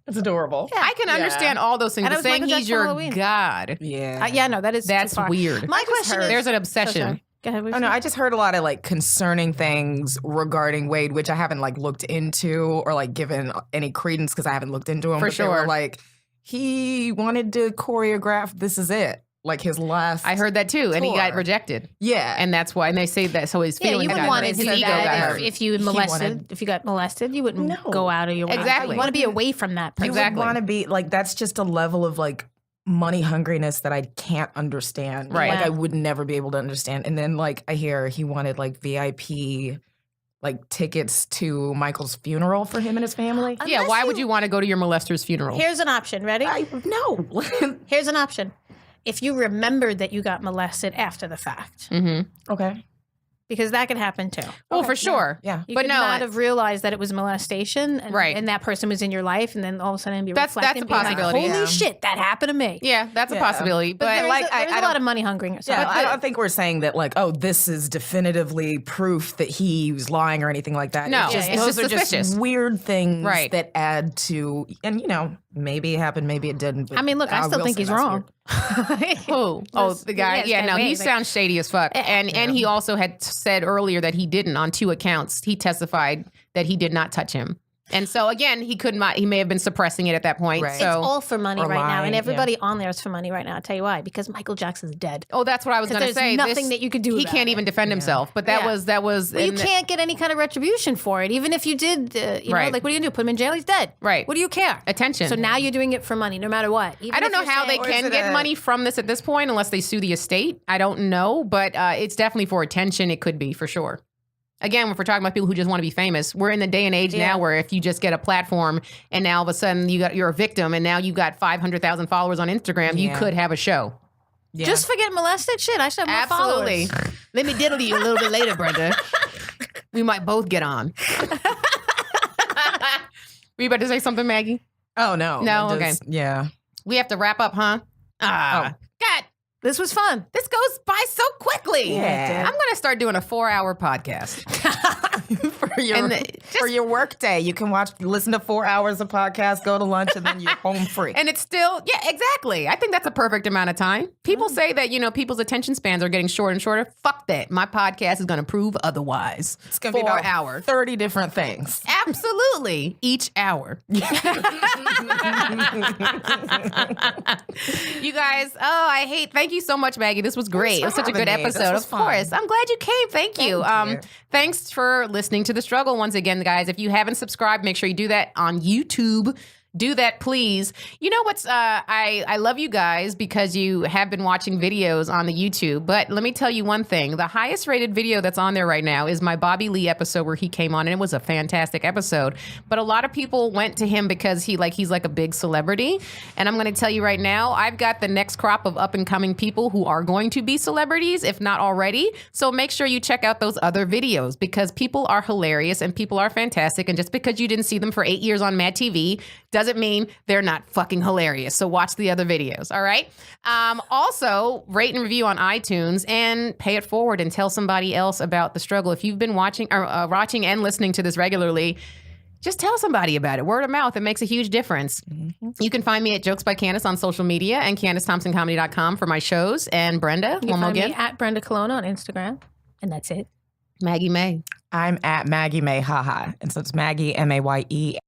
C: It's adorable.
A: Yeah. I can understand all those things. But saying he's your god.
C: Yeah.
B: No,
A: that's weird.
B: My question is,
A: there's an obsession.
B: Go ahead,
C: no, I just heard a lot of like concerning things regarding Wade, which I haven't like looked into or like given any credence because I haven't looked into him.
A: For sure.
C: They were like, he wanted to choreograph This Is It. Like his last
A: I heard that too,
C: tour.
A: and he got rejected.
C: Yeah.
A: And that's why, and they say that, so his feelings
B: you wouldn't want to do that if you molested. If you got molested, you wouldn't go out of your way.
A: Exactly.
B: You want to be away from that person.
C: You would want to be, like, that's just a level of, like, money hungriness that I can't understand.
A: Right.
C: Like, I would never be able to understand. And then, like, I hear he wanted, like, VIP, like, tickets to Michael's funeral for him and his family.
A: Yeah, why would you want to go to your molester's funeral?
B: Here's an option. Ready?
C: No.
B: Here's an option. If you remembered that you got molested after the fact.
A: Mm-hmm.
C: Okay.
B: Because that could happen too.
A: Well, for sure.
C: Yeah.
B: You could not have realized that it was molestation and that person was in your life, and then all of a sudden be reflecting,
A: that's a possibility.
B: Like, holy shit, that happened to me.
A: Yeah, that's a possibility. But
B: there's a lot of money hungering.
C: Yeah, I don't think we're saying that like, oh, this is definitively proof that he was lying or anything like that.
A: No,
C: it's
A: it's
C: those
A: just
C: are
A: suspicious.
C: just weird things that add to, and you know, maybe it happened, maybe it didn't. But
B: I mean, look, I still think he's wrong.
A: Who? Oh, the guy. Yeah, no, he sounds shady as fuck. And he also had said earlier that he didn't on 2 accounts. He testified that he did not touch him. And so again, he may have been suppressing it at that point.
C: Right.
A: So
B: it's all for money right now, and everybody
C: yeah.
B: on there is for money right now. I'll tell you why. Because Michael Jackson's dead.
A: Oh, that's what I was going to say.
B: There's nothing that you could do.
A: He can't even defend himself. But that was.
B: Well, you can't get any kind of retribution for it, even if you did. You know, like what are you going to do? Put him in jail? He's dead.
A: Right.
B: What do you care?
A: Attention.
B: So now you're doing it for money, no matter what. Even
A: I don't know how they can get money from this at this point, unless they sue the estate. I don't know, but it's definitely for attention. It could be for sure. Again, if we're talking about people who just want to be famous, we're in the day and age now where if you just get a platform and now all of a sudden you're a victim and now you've got 500,000 followers on Instagram, you could have a show.
B: Yeah. Just forget molested shit. I should have more
A: Absolutely.
B: followers.
A: Let me diddle you a little bit later, Brenda. We might both get on. Were you about to say something, Maggie?
C: Oh, no.
A: No? Okay.
C: Yeah.
A: We have to wrap up, huh? God.
B: This was fun.
A: This goes by so quickly.
C: Yeah.
A: I'm going to start doing a 4-hour podcast.
C: for your work day. You can listen to 4 hours of podcast, go to lunch, and then you're home free.
A: And it's still, exactly. I think that's a perfect amount of time. People say that, people's attention spans are getting shorter and shorter. Fuck that. My podcast is going to prove otherwise.
C: It's going to be about
A: 4 hours.
C: 30 different things.
A: Absolutely. Each hour. You guys, thank you so much, Maggie. This was great. It was such a good episode. Of course. I'm glad you came. Thank you. Thanks for listening to The Struggle once again, guys. If you haven't subscribed, make sure you do that on YouTube. Do that, please. You know what's, I love you guys because you have been watching videos on the YouTube, but let me tell you one thing. The highest rated video that's on there right now is my Bobby Lee episode where he came on, and it was a fantastic episode. But a lot of people went to him because he's like a big celebrity. And I'm going to tell you right now, I've got the next crop of up and coming people who are going to be celebrities, if not already. So make sure you check out those other videos because people are hilarious and people are fantastic. And just because you didn't see them for 8 years on Mad TV doesn't mean they're not fucking hilarious. So watch the other videos, all right? Also, rate and review on iTunes and pay it forward and tell somebody else about The Struggle. If you've been watching and listening to this regularly, just tell somebody about it. Word of mouth, it makes a huge difference. Mm-hmm. You can find me at Jokes by Candice on social media and CandiceThompsonComedy.com for my shows. And Brenda,
B: you can find me at Brenda Colonna on Instagram. And that's it.
A: Maggie Maye.
C: I'm at Maggie Maye, haha. And so it's Maggie, Maye.